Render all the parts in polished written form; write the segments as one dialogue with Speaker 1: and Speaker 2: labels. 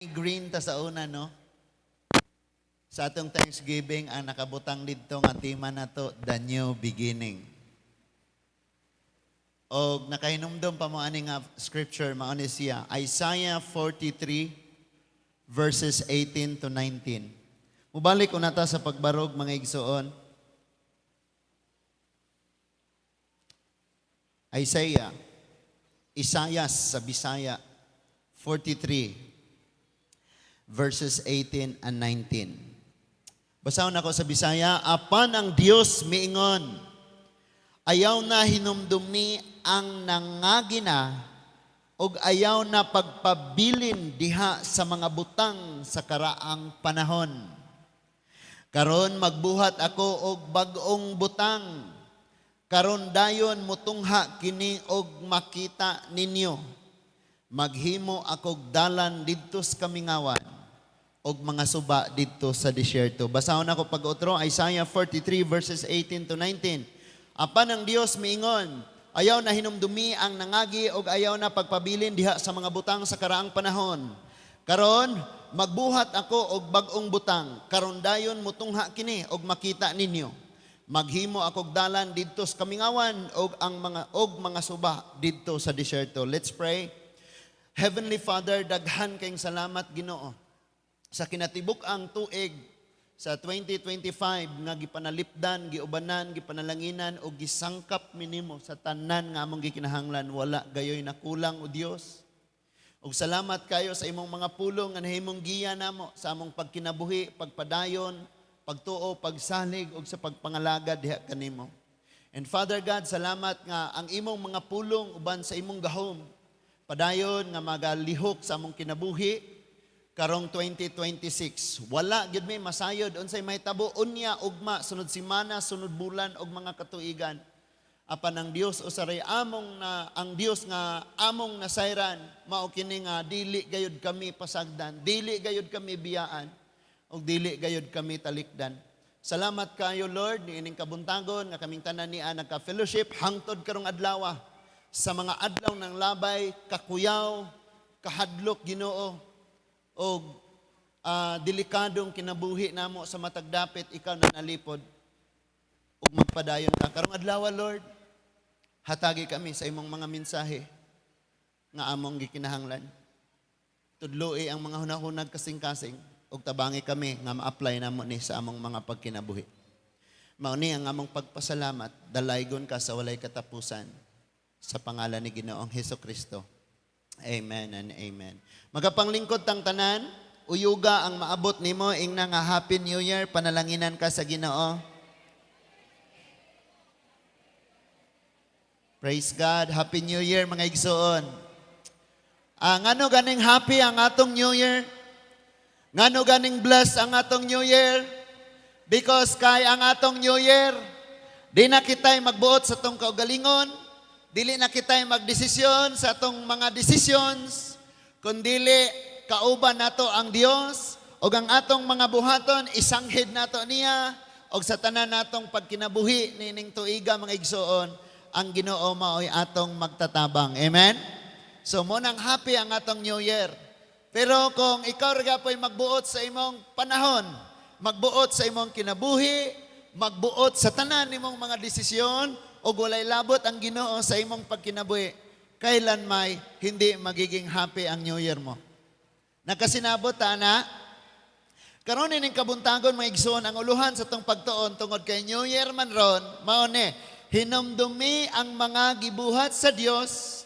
Speaker 1: Green ta sa una, no? Sa atong Thanksgiving, ang nakabutang dito nga tema na to, The New Beginning. O nakahinumdum pa mo ani nga scripture, mauni siya, Isaiah 43, verses 18 to 19. Mubalik ko na ta sa pagbarog, mga igsoon. Isaiah sa Bisaya, 43, verses 18 and 19. Basahon ako sa Bisaya, apan ang Dios miingon, ayaw na hinumdumi ang nangagina, og ayaw na pagpabilin diha sa mga butang sa karaang panahon. Karon magbuhat ako og bag-ong butang, karon dayon mutungha kini og makita ninyo. Maghimo akog dalan didto sa kamingawan, og mga suba dito sa disyerto. Basahon ako pag-utro, Isaiah 43 verses 18 to 19. Apan ang Dios miingon, ayaw na hinumdumi ang nangagi og ayaw na pagpabilin diha sa mga butang sa karaang panahon. Karon magbuhat ako og bag-ong butang, karon dayon mutungha kini og makita ninyo. Maghimo akog dalan didto sa kamingawan og mga suba didto sa disyerto. Let's pray. Heavenly Father, daghan kayong salamat Ginoo sa kinatibuk ang tuig sa 2025 nga gipanalipdan, giubanan, gipanalanginan o gisangkap minimo sa tanan nga among gikinahanglan, wala gayoy nakulang o Dios. Og salamat kayo sa imong mga pulong nga nahimong giya namo sa among pagkinabuhi, pagpadayon, pagtuo, pagsalig og sa pagpangalaga diha kanimo. And Father God, salamat nga ang imong mga pulong uban sa imong gahom padayon nga magalihok sa among kinabuhi karong 2026. Wala gyud may masayod unsay mahitabo unya ugma sunod semana, sunod bulan og mga katuigan. Apan ang Dios usaray ang Dios nga among nasayran mao kini nga dili gayud kami pasagdan, dili gayud kami biyaan og dili gayud kami talikdan. Salamat kayo Lord niining kabuntagon nga kaming tanan niya nagka-fellowship hangtod karong adlaw sa mga adlaw ng labay, kakuyaw, kahadlok Ginoo o delikadong kinabuhi namo sa matag dapit ikaw na nalipod ug magpadayon ka karong adlaw Lord, hatagi kami sa imong mga mensahe nga among gikinahanglan. Tudloi ang mga hunahunag kasing-kasing ug tabangi kami nga ma-apply namo ni sa among mga pagkinabuhi. Mao ni ang among pagpasalamat, dalaygon ka sa walay katapusan sa pangalan ni Ginoong Hesukristo. Amen and amen. Magapanglingkod tang tanan, uyuga ang maabot nimo ingna nga Happy New Year, panalanginan ka sa Ginoo. Praise God, Happy New Year mga igsoon. Ngano ganing happy ang atong New Year? Ngano ganing blessed ang atong New Year? Because kay ang atong New Year, di na kitay magbuot sa tong kaugalingon, dili na kitay magdesisyon sa atong mga decisions, kundili kauban nato ang Dios o ang atong mga buhaton isanghid nato niya o sa tanan natong pagkinabuhi nining tuiga mga igsoon, ang Ginoo mao'y atong magtatabang. Amen? So mo nang happy ang atong New Year. Pero kung ikaw raga po'y magbuot sa imong panahon, magbuot sa imong kinabuhi, magbuot sa tanan nimong mga desisyon, o walay labot ang Ginoo sa imong pagkinabuhi, kailan may hindi magiging happy ang New Year mo. Nakasinabot na, karon ning kabuntagon mga igsoon, ang uluhan sa tong pagtuon tungod kay New Year man ron, mao ni, hinumdumi ang mga gibuhat sa Dios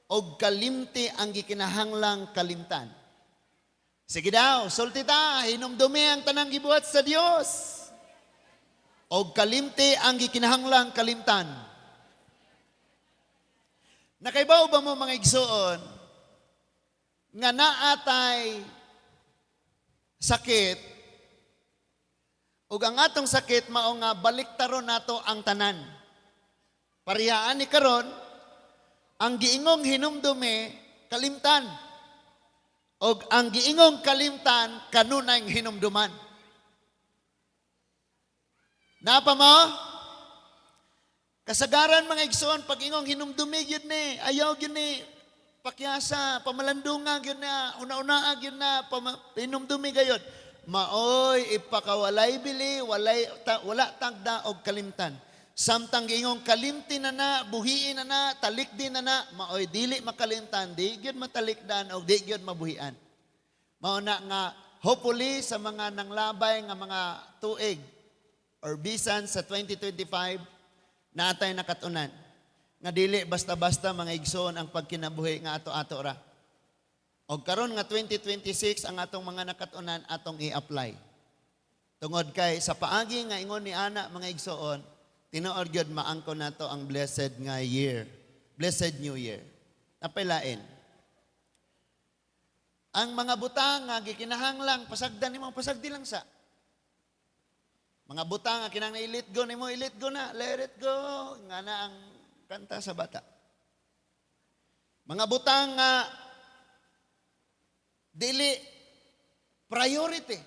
Speaker 1: og kalimti ang gikinahanglang kalimtan. Sige daw, sulti ta, hinumdumi ang tanang gibuhat sa Dios og kalimti ang gikinahanglang kalimtan. Nakaibaw ba mo mga igsoon nga naatay sakit ug ang atong sakit mao nga baliktaron nato ang tanan. Parihaan ni karon ang giingong hinumdumi kalimtan og ang giingong kalimtan kanunay hinumduman. Napa mo? Kasagaran mga igsoon, pag ingong hinumdumi yun ni, ayaw yun ni, pakyasa, pamalandunga gyud na, una-una gyud na, pinumdumi gayod. Maoy ipakawalay bili, wala tagda og kalimtan. Samtang gingong kalimti na, buhiin na, talikdi na, maoy dili makalimtan, di gyud matalikdan og di gyud mabuhian. Mao na nga hopefully sa mga nanglabay nga mga tuig or bisan sa 2025 natay nakatunan nga dili basta-basta mga igsoon ang pagkinabuhi nga ato-ato ra. Og karon nga 2026 ang atong mga nakatunan atong i-apply. Tungod kay sa paagi nga ingon ni ana mga igsoon, tinuod gyud maangkon nato ang blessed nga year. Blessed New Year. Napailain. Ang mga butang nga gikinahanglang pasagdan nimo, pasagdi lang sa. Mga butang nga kinahanglan i-let go nimo, i-let go na, let it go. Nga na ang kanta sa bata. Mga butang nga dili priority.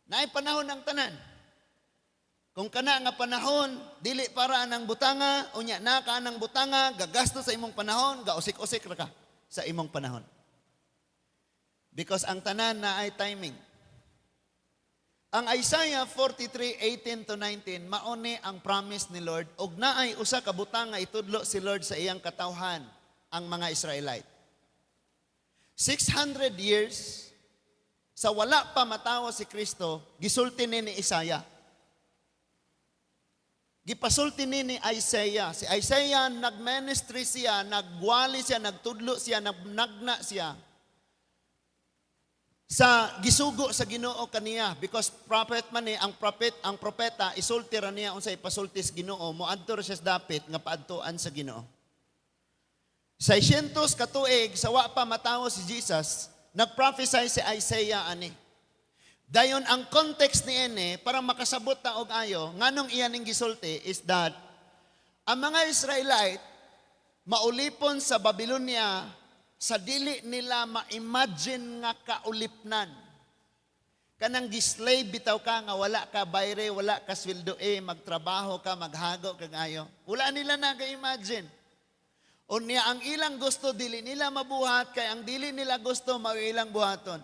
Speaker 1: Naay panahon ng tanan. Kung kana nga panahon, dili para anang butanga, unya na ka anang butanga, gagasto sa imong panahon, gausik-usik ra ka sa imong panahon. Because ang tanan na ay timing. Ang Isaiah 43:18-19, mauni ang promise ni Lord, og naay usa ka butang nga itudlo si Lord sa iyang katawhan, ang mga Israelite. 600 years, sa wala pa matawo si Kristo, gisulti ni Isaiah. Gipasulti ni Isaiah. Si Isaiah, nagministry siya, nagwali siya, nagtudlo siya, nagnagna siya sa gisugo sa Ginoo kaniya, because prophet man ni ang propeta isulti ra niya unsay pasulti sa Ginoo, moadto siya sa dapit nga paadtuan sa Ginoo. 600 katuig sa wa pa matawo si Jesus, nagprophesy si Isaiah ani. Dayon ang context ni ene para makasabot ta og ayo nganong iyan ning gisulti is that ang mga Israelite maulipon sa Babylonia sa dili nila ma-imagine nga kaulipnan. Kanang gislave bitaw ka nga wala ka bayre, wala ka sweldo magtrabaho ka, maghago kag ayo. Wala nila na ga-imagine. Unya ang ilang gusto dili nila mabuhat, kay ang dili nila gusto mao ilang buhaton.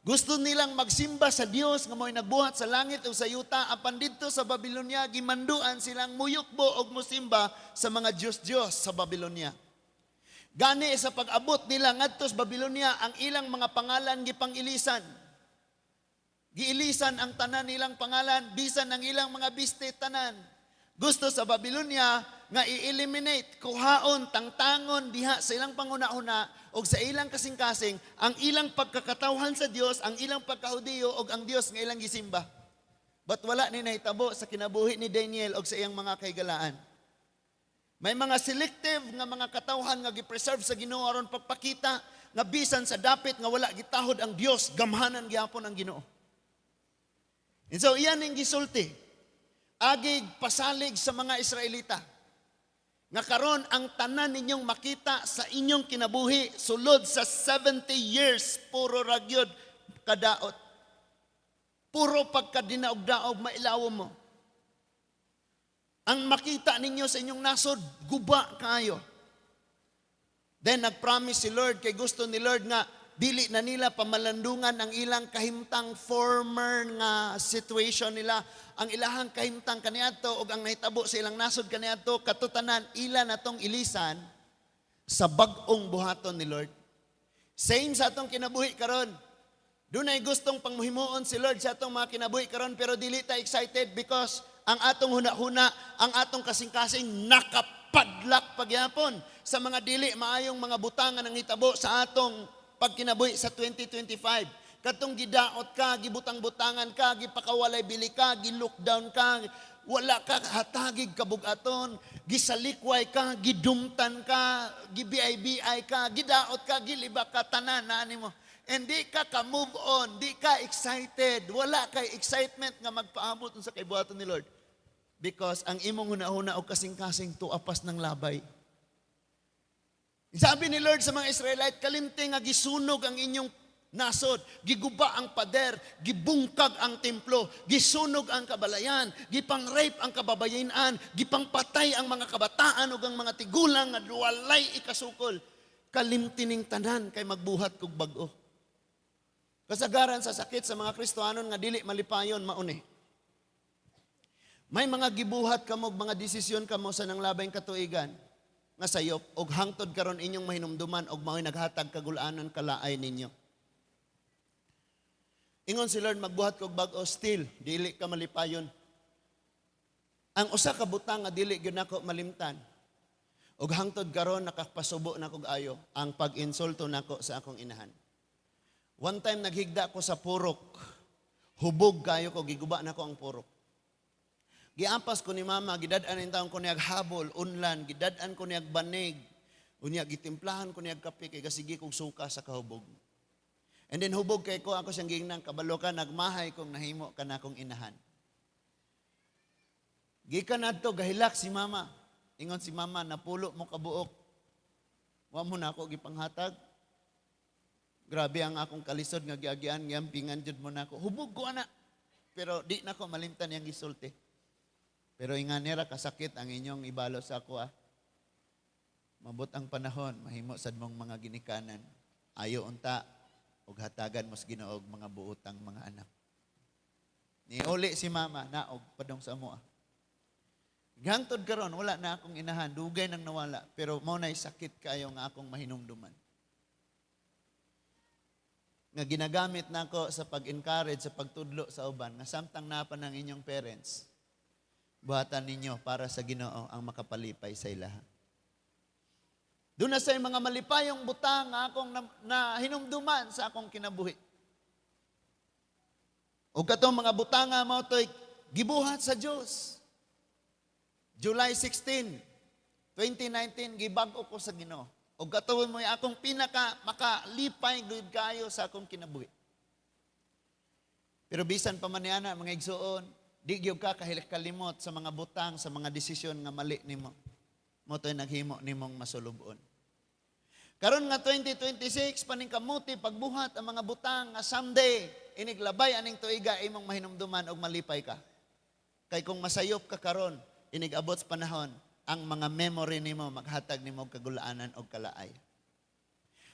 Speaker 1: Gusto nilang magsimba sa Dios nga mo'y nagbuhat sa langit o sa yuta, apan didto sa Babylonia gimanduan silang muyukbo og musimba sa mga Diyos sa Babylonia. Gani sa pag-abot nila ngadto sa Babylonia, ang ilang mga pangalan gipangilisan. Giilisan ang tanan nilang pangalan, bisan ang ilang mga biste tanan. Gusto sa Babylonia nga i-eliminate, kuhaon, tangtangon diha sa ilang panguna-una o sa ilang kasing-kasing ang ilang pagkakatawhan sa Dios, ang ilang pagkahudiyo o ang Dios nga ilang gisimba. But wala ni nahitabo sa kinabuhi ni Daniel o sa iyang mga kaigalaan. May mga selective nga mga katawhan nga gipreserve sa Ginoo aron pagpakita nga bisan sa dapit nga wala gitahod ang Dios, gamhanan gyapon ang Ginoo. And so iyan ning gisulti. Agig pasalig sa mga Israelita. Nga karon ang tanan ninyong makita sa inyong kinabuhi sulod sa 70 years puro ragyod kadaot. Puro pagkadinaog-daog mailawom mo. Ang makita ninyo sa inyong nasod, guba kayo. Then nag-promise si Lord, kay gusto ni Lord nga dili na nila pamalandungan ang ilang kahimtang former nga situation nila. Ang ilahang kahimtang kaniadto o ang nahitabo sa ilang nasod kaniadto, katutanan ila natong ilisan sa bag-ong buhaton ni Lord. Same sa atong kinabuhi karon. Dunay gustong pangmuhimuon si Lord sa atong mga kinabuhi karon, pero dili ta excited because ang atong huna-huna, ang atong kasing-kasing nakapadlak pagyapon sa mga dili maayong mga butangan ng hitabo sa atong pagkinabuhi sa 2025. Katong gidaot ka, gibutang-butangan ka, gipakawalay bili ka, gi-lockdown ka, wala ka hatagig kabugaton, gisalikway ka, gidumtan ka, gibiay-biay ka, gidaot ka, giliba ka, tanan na mo. And di ka move on, di ka excited, wala kay excitement nga magpaabot sa kaibuhaton ni Lord. Because ang imong huna-huna o kasing-kasing tuapas ng labay. Sabi ni Lord sa mga Israelite, kalimti nga gisunog ang inyong nasod, giguba ang pader, gibungkag ang templo, gisunog ang kabalayan, gipang-rape ang kababayenan, gipangpatay ang mga kabataan ug ang mga tigulang nga walay ikasukol. kalimtining tanan kay magbuhat kog bag-o. Kasagaran sa sakit sa mga Kristohanon nga dili malipayon mauni. May mga gibuhat kamo mga desisyon kamo sa nanglabay katuigan nga sayop og hangtod karon inyong mahinumduman og mao'y naghatag kagulanon kalaay ninyo. Ingon si Lord magbuhat kog bag-o still dili ka malipayon. Ang usa ka butang nga dili gyud nako malimtan. Og hangtod karon nakapasubo na kog ayo ang pag-insulto nako sa akong inahan. One time naghigda ko sa purok. Hubog kayo ko giguba nako ang purok. Giampas ko ni mama, gidad-an in taon ko niyag habol, unlan, gidad-an ko niyag banig, unya gitimplahan ko niyag kape kay gasigi kog suka sa kahubog. And then hubog kay ko ako siyang gingnang kabalo ka nagmahay kong nahimo kanakong inahan. Gikan adto gahilak si mama. Ingon si mama napulo mo kabuok. Wa mo na ako gipanghatag. Grabe ang akong kalisod nga giagian ngampingan jud mo nako. Hubog ko ana. Pero di nako malimtan yang gisulti. Pero inganera kasakit ang inyong ibalo sa ako Mabot ang panahon, mahimo sad mong mga ginikanan. Ayo unta og hatagan mos Ginoo og mga buotang mga anak. Niuli si mama naog padong sa amo. Hangtod karon wala na akong inahan, dugay nang nawala, pero mao nay sakit kayo nga akong mahinumduman. Nga ginagamit nako sa pag-encourage sa pagtudlo sa uban nga samtang napa ng inyong parents. Buhatan ninyo para sa Ginoo ang makapalipay sa ilaha. Doon na sa mga malipayong butang nga akong na hinumduman sa akong kinabuhi. O katong mga butang nga mo to'y gibuhat sa Diyos. July 16, 2019, gibag-o ko sa Ginoo. O katong mo akong pinaka makalipay gud kayo sa akong kinabuhi. Pero bisan pa man niana mga igsuon, di gyud ka kalimot sa mga butang, sa mga desisyon nga mali nimo. Mo to'y naghimo nimong masulubon. Karon nga 2026 paning kamuti pagbuhat ang mga butang nga someday iniglabay aning tuiga imong mahinumduman og malipay ka. Kay kung masayop ka karon, inigabot sa panahon ang mga memory nimo maghatag nimo og kagulaanan og kalaay.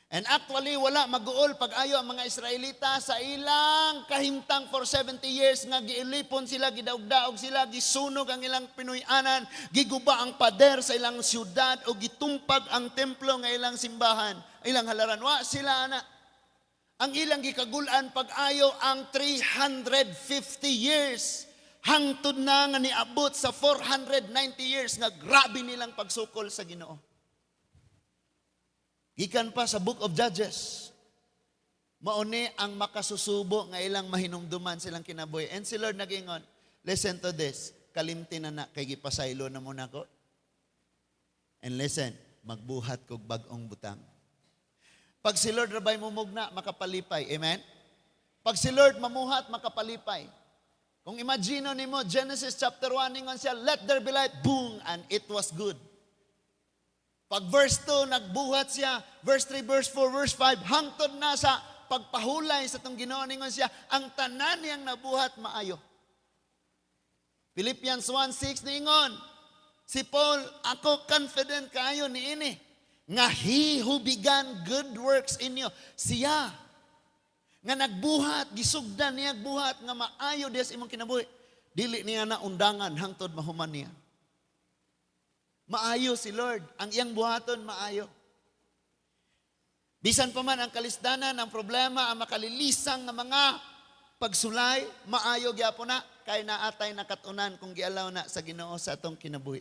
Speaker 1: And actually, wala mag-uol pag-ayo ang mga Israelita sa ilang kahimtang for 70 years nga giilipon sila, gidaog-daog sila, gisunog ang ilang Pinoyanan, giguba ang pader sa ilang syudad o gitumpag ang templo nga ilang simbahan, ilang halaran. Wa sila na. Ang ilang gikagulan pag-ayo ang 350 years. Hangtod na nga niabot sa 490 years nga grabe nilang pagsukol sa Ginoo. Gikan pa sa Book of Judges, mauni ang makasusubo nga ilang mahinumduman silang kinabuhi. And si Lord nagingon, listen to this, kalimti na kay gipasaylo na muna ko. And listen, magbuhat kog bag-ong butang. Pag si Lord rabay mumugna, makapalipay. Amen? Pag si Lord mamuhat, makapalipay. Kung imagine nimo, Genesis chapter 1, ningon siya, let there be light, boom, and it was good. Pag verse 2, nagbuhat siya. Verse 3, verse 4, verse 5, hangtod na sa pagpahulay sa itong Ginoo ningon siya, ang tanan niyang nabuhat maayo. Philippians 1:6 ningon, si Paul, ako confident kayo ni ini, nga he who began good works in you, siya, nga nagbuhat, gisugdan niya buhat, nga maayo des imong kinabuhi, dili niya na undangan, hangtod mahuman niya. Maayo si Lord. Ang iyang buhaton, maayo. Bisan pa man ang kalisdanan, ang problema, ang makalilisang ng mga pagsulay, maayo gyapon na, kay naatay nakatunan kung gialaw na sa Ginoo sa atong kinabuhi.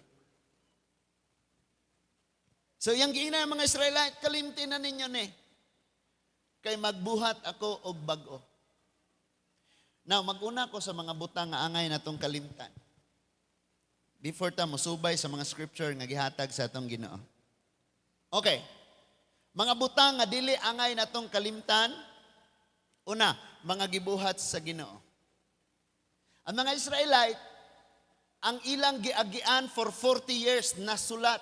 Speaker 1: So, yung giina mga Israelite, kalimti na ninyo ni, kay magbuhat ako og bag-o. Now, mag-una ko sa mga butang nga angay na tong kalimtan. Before ta musubay sa mga scripture nga gihatag sa atong Ginoo. Okay. Mga butang nga dili angay natong kalimtan. Una, mga gibuhat sa Ginoo. Ang mga Israelite, ang ilang giagian for 40 years nasulat.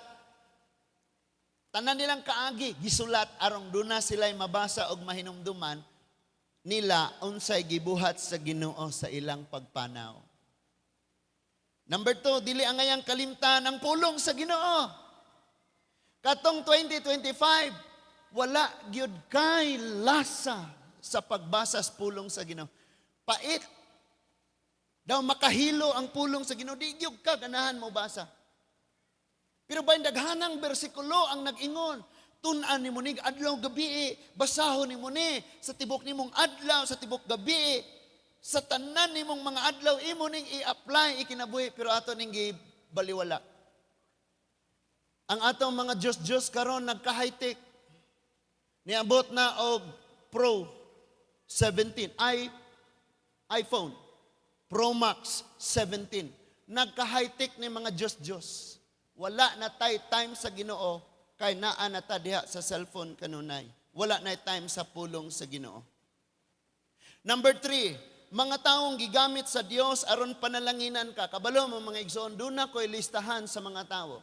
Speaker 1: Tanan nilang kaagi gisulat arong duna sila'y mabasa og mahinumduman nila unsay gibuhat sa Ginoo sa ilang pagpanaw. Number 2, dili angayang kalimtan ang pulong sa Ginoo. Katong 2025, wala gyud kay lasa sa pagbasa sa pulong sa Ginoo. Pait. Daw makahilo ang pulong sa Ginoo, di gyud ka ganahan mo basa. Pero ba daghanang bersikulo ang nag-ingon, tun-an nimo ni adlaw gabi, basahon nimo ni sa tibok nimong adlaw, sa tibok gabi, sa tanan nimong mga adlaw imo ning i-apply ikinabuhi, pero ato ning gibaliwala. Ang atong mga Diyos karon nagka-high-tech. Niabot na og Pro 17, iPhone, Pro Max 17. Nagka-high-tech ni mga Diyos. Wala na tay time sa Ginoo kay naa na ta diha sa cellphone kanunay. Wala na time sa pulong sa Ginoo. Number 3, mga taong gigamit sa Dios aron panalanginan ka. Kabalo mo mga igsoon, doon na ko'y listahan sa mga tao.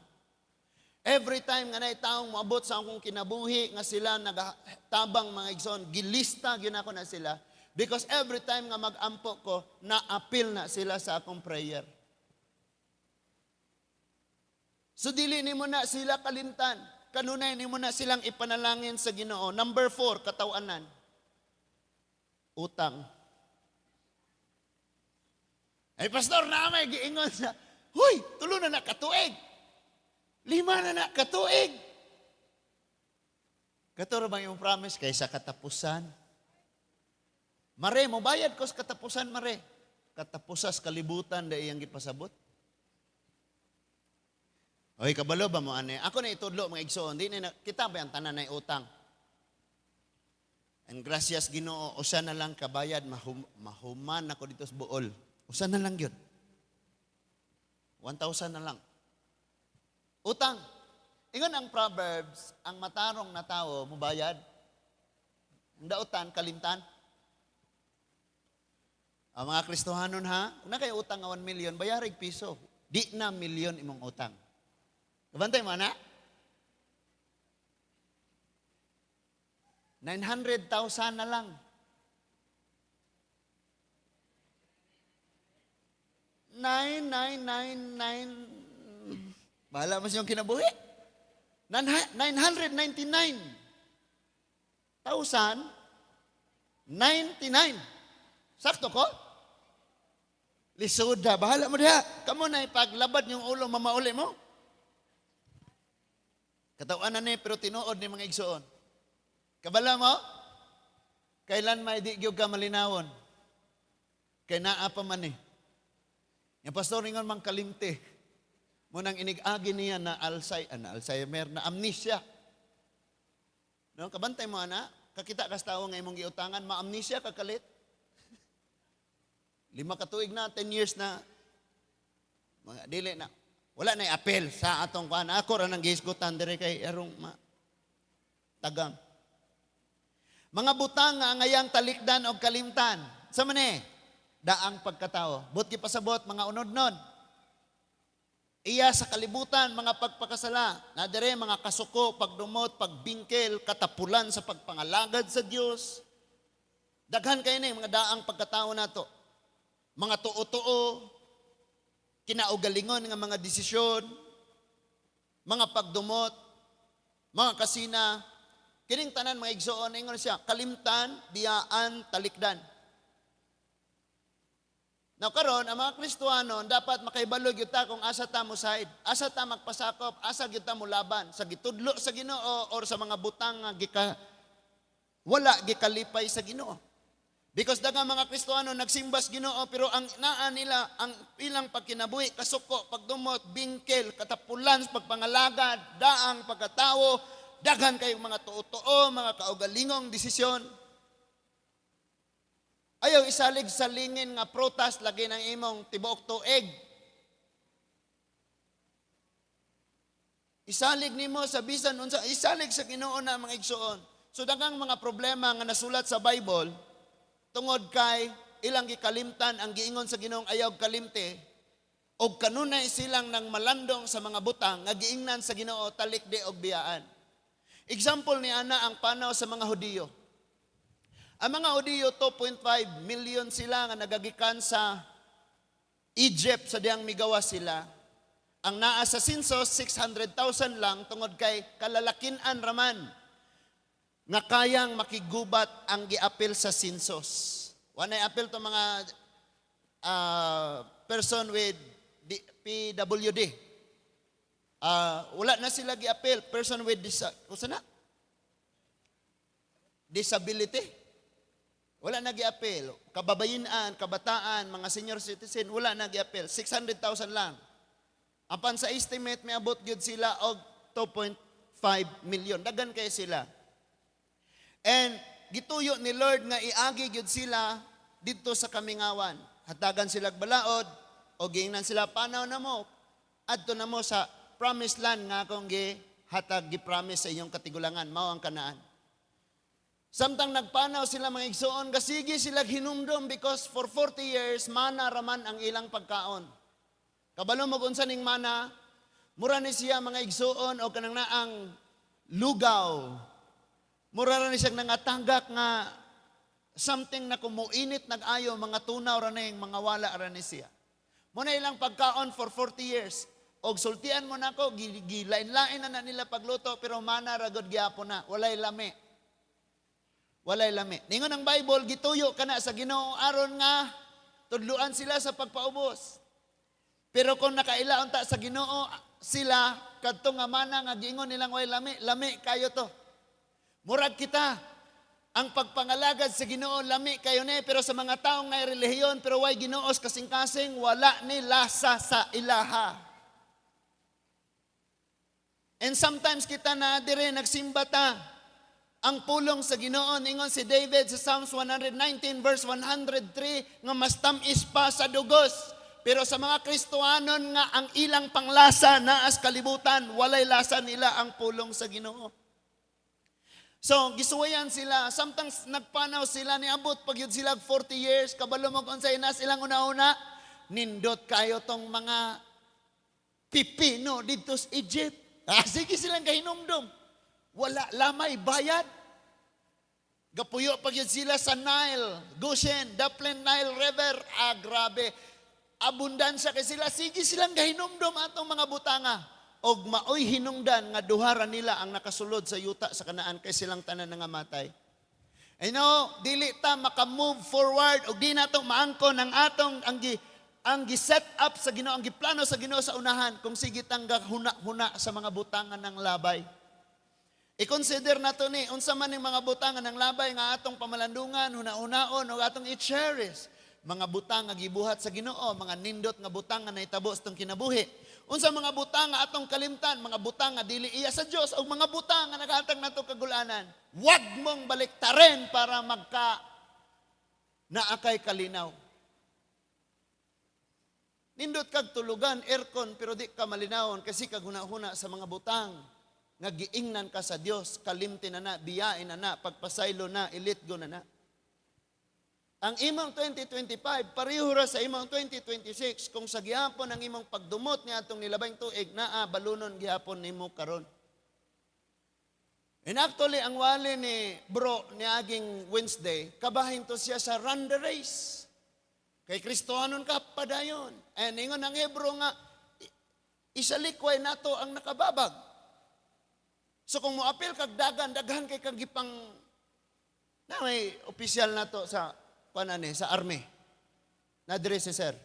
Speaker 1: Every time nga na taong moabot sa akong kinabuhi nga sila nagatabang mga igsoon, gilista gyud ako na sila because every time nga mag-ampo ko, na-appeal na sila sa akong prayer. So dili nimo na sila kalimtan. Kanunay nimo na silang ipanalangin sa Ginoo. Number 4, katawanan. Utang. Ay pastor, na may giingon sa, huy, tulo na katuig. 5 na katuig. Katuro bang yung promise kaysa katapusan? Mare, mo bayad ko sa katapusan, mare. Katapusas kalibutan da iyang gipasabot. Oy, kabalo ba mo ane? Ako na itudlo mga igsoon, di na kita ba ang tanan na utang? And gracias Ginoo, usa na lang kabayad, mahuman ako dito sa buol. Usa na lang yun. 1,000 na lang. Utang. Ingon ang Proverbs, ang matarong na tao, mubayad. Ang dautan, kalimtan. Ang mga Kristohanon ha, kung na kayo utang nga 1 million, bayarig piso. Di na milyon imong utang. Kabantay mo na? 900,000 na lang. 9,999. Bahala mo siyang kinabuhi. 999,099. Sakto ko? Lisuda. Bahala mo diha. Kamu na ipaglabad yung ulo mamauli mo. Katawan na ni, pero tinuod ni mga igsoon. Kabala mo? Kailan may di gyud ka malinawon? Kay naa pa man eh. Yung pastor ingon mang kalimte. Munang inigagi niya na Alzheimer, na amnesia. No, kabantay mo ana, kakita kas tawo nga imong giutangan, ma-amnesia ka kalit. 5 katuig na, 10 years na. Mga dili na. Wala na apel sa atong kuan. Ako ra nang gihisgutan dire kay arong tagang. Mga butang nga angayang talikdan og kalimtan. Sa man daang pagkatao. But pasabot mga unod-nod. Iya sa kalibutan mga pagpakasala. Na dire mga kasuko, pagdumot, pagbingkel, katapulan sa pagpangalagad sa Dios. Daghan kay ni mga daang pagkatao nato. Mga tuo-tuo, kinaugalingon nga mga desisyon, mga pagdumot, mga kasina, kining tanan mga igsoon, ingon siya, kalimtan, biyaan, talikdan. Now karon ang mga Kristohanon dapat makaibalog gyud ta kung asa ta mo side, asa ta magpasakop, asa gyud ta mo laban sa gitudlo sa Ginoo or sa mga butang nga wala gikalipay sa Ginoo. Because daghang mga Kristohanon nagsimbas Ginoo pero ang naa nila ang ilang pagkinabuhi, kasuko, pagdumot, bingkel, katapulan, pagpangalagad, daang pagkatawo, daghan kayong mga tuo-tuo, mga kaugalingong desisyon. Ayaw isalig sa lingin nga prutas lagi ng imong tibuok tuig. Isalig nimo sa bisan unsa, isalig sa Ginoo na mga igsoon. So daghang mga problema nga nasulat sa Bible tungod kay ilang gikalimtan ang giingon sa Ginoong ayaw kalimte og kanunay silang nang malandong sa mga butang nga giingnan sa Ginoo talikdi og biyaan. Example ni ana ang panaw sa mga Hudiyo. Ang mga Hudiyo 2.5 million sila nga nagagikan sa Egypt sa diyang migawa sila. Ang naa sa sinsos 600,000 lang tungod kay kalalakin-an raman. nga kayang makigubat ang giapil sa sinsos. Wanay apil to mga person with PWD. Wala na sila giapil. Person with disability. Wala na giapil. Kababayinan, kabataan, mga senior citizen, wala na giapil. 600,000 lang. Apan sa estimate, may abot gyud sila og 2.5 million. Dagan kay sila. And gituyo ni Lord nga iagi gyud sila didto sa Kamingawan. Hatagan sila balaod o giingnan sila panaw na mo adto na mo sa promised land nga akong gi-promise sa iyong katigulangan, mao ang Kanaan. Samtang nagpanaw sila mga igsoon, gasigi sila hinumdum because for 40 years mana raman ang ilang pagkaon. Kabalo mo kung saning mana, mura ni siya mga igsoon o kanang naang lugaw. Mura na ni siya nangatanggak nga something na kumuinit nag-ayo, mga tunaw raning, mga wala rani siya. Muna ilang pagkaon for 40 years. Og sultian mo na ko, gilain-lain na nila pagluto, pero mana ragod gyapon na, walay lami. Walay lami. Ningon ang Bible, gituyo ka na sa Ginoo aron nga, tudluan sila sa pagpaubos. Pero kung nakailaon ta sa Ginoo sila, kadto nga mana nga giingon nilang walay lami, lami kayo to. Murag kita, ang pagpangalagad sa Ginoo lami kayo ni, pero sa mga taong ngay relihiyon, pero way Ginoos kasing-kasing, wala ni lasa sa ilaha. And sometimes kita na dire nagsimba ta, ang pulong sa Ginoo, ingon si David sa Psalms 119 verse 103, nga mas tamis pa sa dugos. Pero sa mga Kristohanon nga ang ilang panglasa naas kalibutan, walay lasa nila ang pulong sa Ginoo. So, gisuwayan sila. Sometimes nagpanaw sila, niabot pag yun sila 40 years, kabalo mo kung sa inas ilang una-una, nindot kayo tong mga pipino dito sa Egypt. Sige silang kahinumdum. Wala lamay bayad. Gapuyo pag yun sila sa Nile, Goshen, Dublin Nile River. Grabe. Abundansya kay sila. Sige silang kahinumdum atong mga butanga. Og maoy hinungdan nga duhara nila ang nakasulod sa yuta sa Kanaan kay silang tanan nga matay. I know, dili ta maka-move forward og di nato maangkon ang atong ang gi-set up sa Ginoo, ang giplano sa Ginoo sa unahan kung sige tangga huna-huna sa mga butangan ng labay. I-consider nato ni unsa man ning mga butangan ng labay nga atong pamalandungan, huna-hunaon o atong i-cherish. Mga butang nga gibuhat sa Ginoo, mga nindot nga butang nga nahitabo sa tong kinabuhi. Unsa mga butang nga atong kalimtan, mga butang nga dili iya sa Dios o mga butang nga nagahatag nato kagulanan. Huwag mong baliktarin para naakay kalinaw. Nindot kag tulugan, aircon, pero di ka malinawon kasi kag huna-huna sa mga butang. Nga giingnan ka sa Dios, kalimti na biyain na, pagpasaylo na, ilitgo na. Ang imong 2025, pareho ra sa imong 2026, kung sa gihapon ang imong pagdumot niya atong nilabang tuig, balunon gihapon nimo karon. And actually, ang wali ni bro ni aging Wednesday, kabahin to siya sa run the race. Kay Kristohanon ka padayon. And ingon ang Hebro nga, isalikway nato ang nakababag. So kung moapil kag daghan kay kag gipang na may opisyal nato sa sa army. Nadre si sir.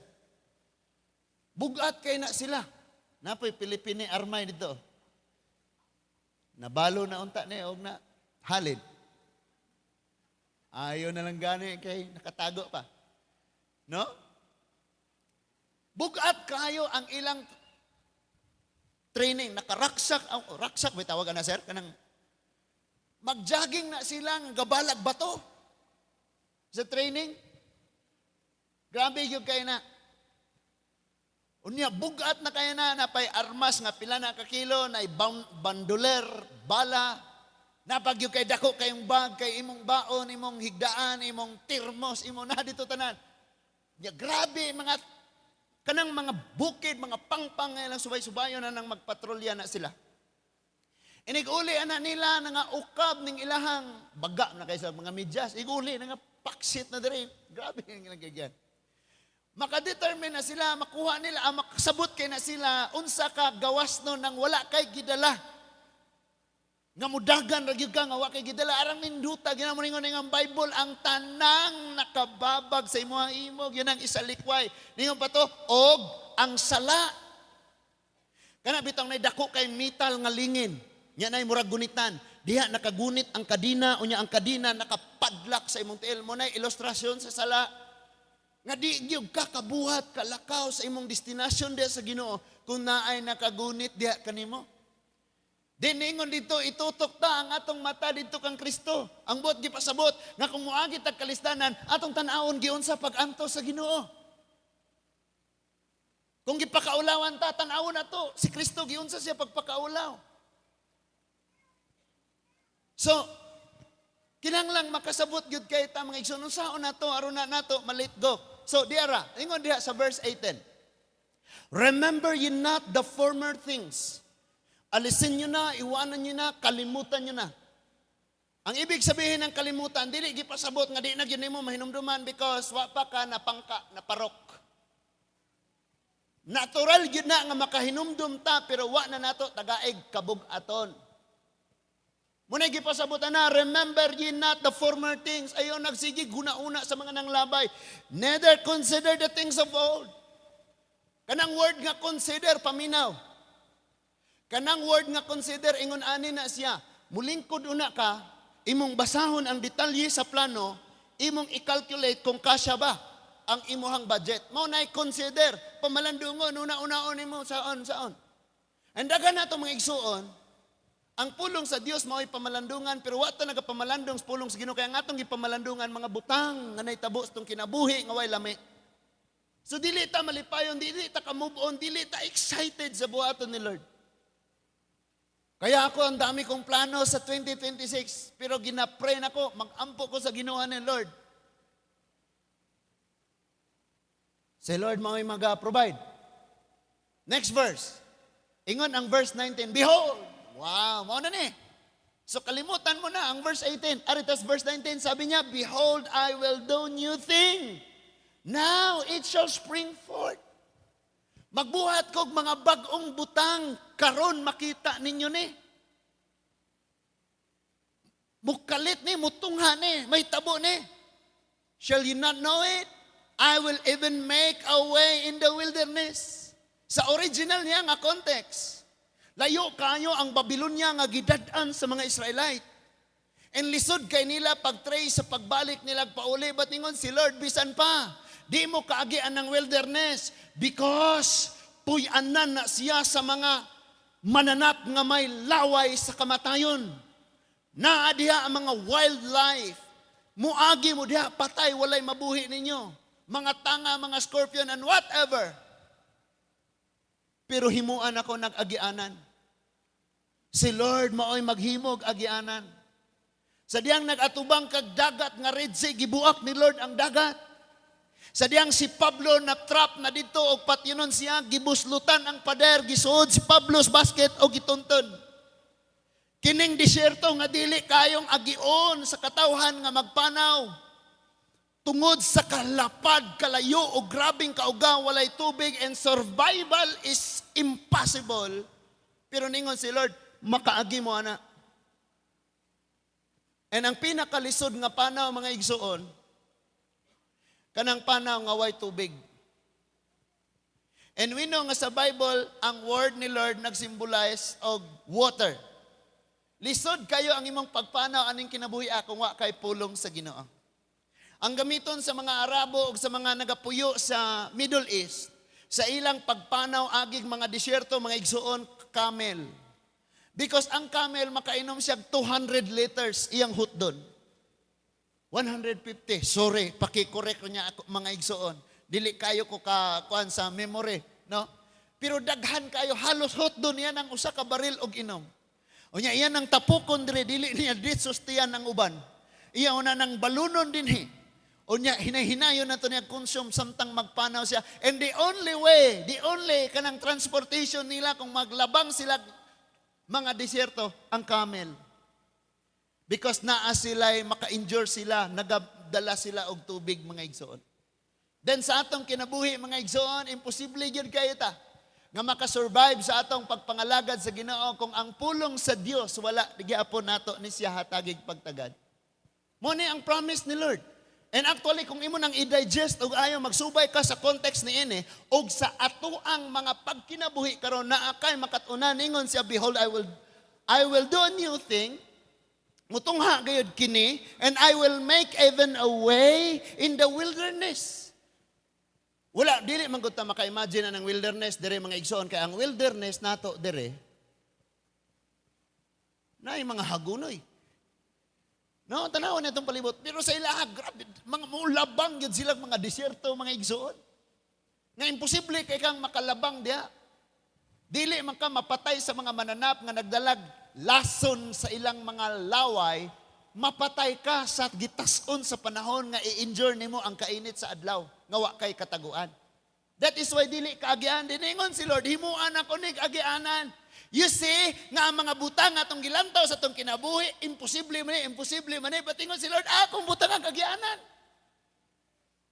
Speaker 1: Bugat kay na sila. Napoy Pilipini armay dito. Nabalo na unta ni og na halid. Ayaw na lang gani kay nakatago pa. No? Bugat kayo ang ilang training, nakaraksak, raksak may tawagan na sir, kanang magjogging na sila ng gabalag bato. Sa training, grabe yung kayo na. Unya, bugat na kayo na, napay armas nga pila na kakilo, na bandoler, bala, napag yung kay dako kayong bag, kay imong baon, imong higdaan, imong tirmos, imong na dito tanan. Ya, grabe, kanang mga bukid, mga pangpang ngayon, subay-subayon na nang magpatrolya na sila. Inig-uli na nila nga ukab ning ilahang baga na kayo sa mga medyas. Iguli na nga paksit na diri. Grabe yung ginagagyan. Makadetermine na sila, makuha nila, makasabot kay na sila, unsa ka gawas no nang wala kay gidala. nga mudagan ra gyud ka nga wa kay gidala arang ninduta ginamo ningon ang Bible ang tanang nakababag sa imong imog yun ang isalikway ningon pa to og ang sala kana bitong nay dako kay metal nga lingin nya nay murag gunitan diha nakagunit ang kadina unya ang kadina nakapadlak sa imong tiil mo nay ilustrasyon sa sala nga di gyud ka kabuhat kalakaw sa imong destinasyon diha sa Ginoo kung naay nakagunit diha kanimo. Diningon dito, itutok ta ang atong mata dito kang Kristo. Ang buot gipasabot, nga kung muagit ang kalistanan, atong tanawon giun sa pag-anto sa Ginoo. Kung gipakaulawan ta, tanawon na to, si Kristo giun sa siya pagpakaulaw. So, kinanglang makasabot gyud kay ta mga igsoon saon nato aron na nato malit go. So, diara, ingon diha sa verse 18. Remember ye not the former things. Alisin nyo na, iwanan nyo na, kalimutan nyo na. Ang ibig sabihin ng kalimutan, dili gipasabot nga di na yun mo mahinumduman because wa pa ka napangka, naparok. Natural yun na nga makahinumdum ta, pero wa na nato tagaig kabug-aton. Muna gipasabot na, remember ye not the former things. Ayon nagsigi, guna-una sa mga nanglabay. Neither consider the things of old. Kanang word nga consider, paminaw. Kanang word nga consider, ingon ani na siya, mulingkod una ka, imong basahon ang detalye sa plano, imong i-calculate kung kasya ba ang imuhang budget. Mao na i-consider, pamalandungon, una-unaon imo, saon. And dagan na ito mga igsuon, ang pulong sa Dios mao'y pamalandungan, pero wata nagapamalandong sa pulong sa Ginoo, kaya nga itong ipamalandungan, mga butang nga naitabo sa itong kinabuhi, nga way lami. So dili ta malipayon, dili ta ka-move on, dili ta excited sa buhaton ni Lord. Kaya ako, ang dami kong plano sa 2026, pero ginapray na ko, mag-ampo ko sa Ginoo ni Lord. Si Lord mao'y mag-provide. Next verse. Ingon ang verse 19, behold! Wow, mao na ni. So kalimutan mo na ang verse 18. Aritas verse 19, sabi niya, behold, I will do new thing. Now it shall spring forth. Magbuhat kog mga bagong butang, karon makita ninyo ni. Mukalit ni, mutungha ni, may tabo ni. Shall you not know it? I will even make a way in the wilderness. Sa original niya nga context, layo kayo ang Babylonia nga gidad-an sa mga Israelite. And lisod kay nila pag-trace sa pagbalik nila pauli, but ningon si Lord, bisan pa, di mo kaagian ng wilderness because puy-anan na siya sa mga mananap nga may laway sa kamatayon. Naa diha ang mga wildlife. Muagi mo diha, patay, walay mabuhi ninyo. Mga tanga, mga scorpion, and whatever. Pero himuan ako nag-agianan. Si Lord mao'y maghimog agianan. Sa diyang nag-atubang kag dagat nga Red Sea, gibuak ni Lord ang dagat. Sa diyang si Pablo na trap na dito og patyonon siya, gibuslutan ang pader, gisuod si Pablo's basket o gitunton. Kining disyerto nga dili kayong agion sa katawhan nga magpanaw. Tungod sa kalapad, kalayo o grabing kaugaw, walay tubig and survival is impossible. Pero ningon si Lord, makaagi mo ana. And ang pinakalisod nga panaw mga igsuon, kanang panaw nga way tubig. And we know nga sa Bible, ang word ni Lord nagsymbolize og water. Lisod kayo ang imong pagpanaw aning kinabuhi kung wa kay pulong sa Ginoo. Ang gamiton sa mga Arabo o sa mga nagapuyo sa Middle East, sa ilang pagpanaw agig mga disyerto, mga igsuon, camel. Because ang camel makainom siya 200 liters iyang hutdon. 150. Sorry, paki-correct niya ako, mga igsuon. Dili kayo ko kuan sa memory, no? Pero daghan kayo halos hotdon yan ang usa ka baril og inom. Unya iyan ang tapukon dire dili niya ditsustian ang uban. Iya una nang balunon dinhi. Unya hinay-hinayon na to niya consume samtang magpanaw siya. And the only kanang transportation nila kung maglabang sila mga disyerto ang camel. Because naa sila'y maka-injure sila, nagadala sila og tubig mga igsoon. Then sa atong kinabuhi mga igsoon, imposible yun kayo ta. nga makasurvive sa atong pagpangalagad sa Ginoo kung ang pulong sa Dios wala giapon nato ni siya hatagig pagtagad. Mo ni ang promise ni Lord. And actually kung imo nang i-digest og ayo magsubay ka sa context ni ini og sa atoang mga pagkinabuhi karon naa kay makatuna ningon siya, behold, I will do a new thing. Mutungha gayud kini, and I will make even a way in the wilderness. Wala, dili man gud ta maka-imagine ang wilderness dire mga igsoon, kay ang wilderness nato dire naay mga hagunoy. No, tanawon na itong palibot. Pero sa ilaha, grabe, mga mulabang yun silang mga disyerto, mga igsoon. Nga imposible kay kang makalabang diya. Dili man ka mapatay sa mga mananap nga nagdalag lason sa ilang mga laway, mapatay ka sa gitason sa panahon nga i-endure nimo ang kainit sa adlaw, nga wa kay kataguan. That is why dili ka agian. Diningon si Lord, himuan ako nig agianan. You see, nga ang mga butang atong gilantaw sa atong kinabuhi, imposible man eh. Patingon si Lord, akong butang ang kagianan.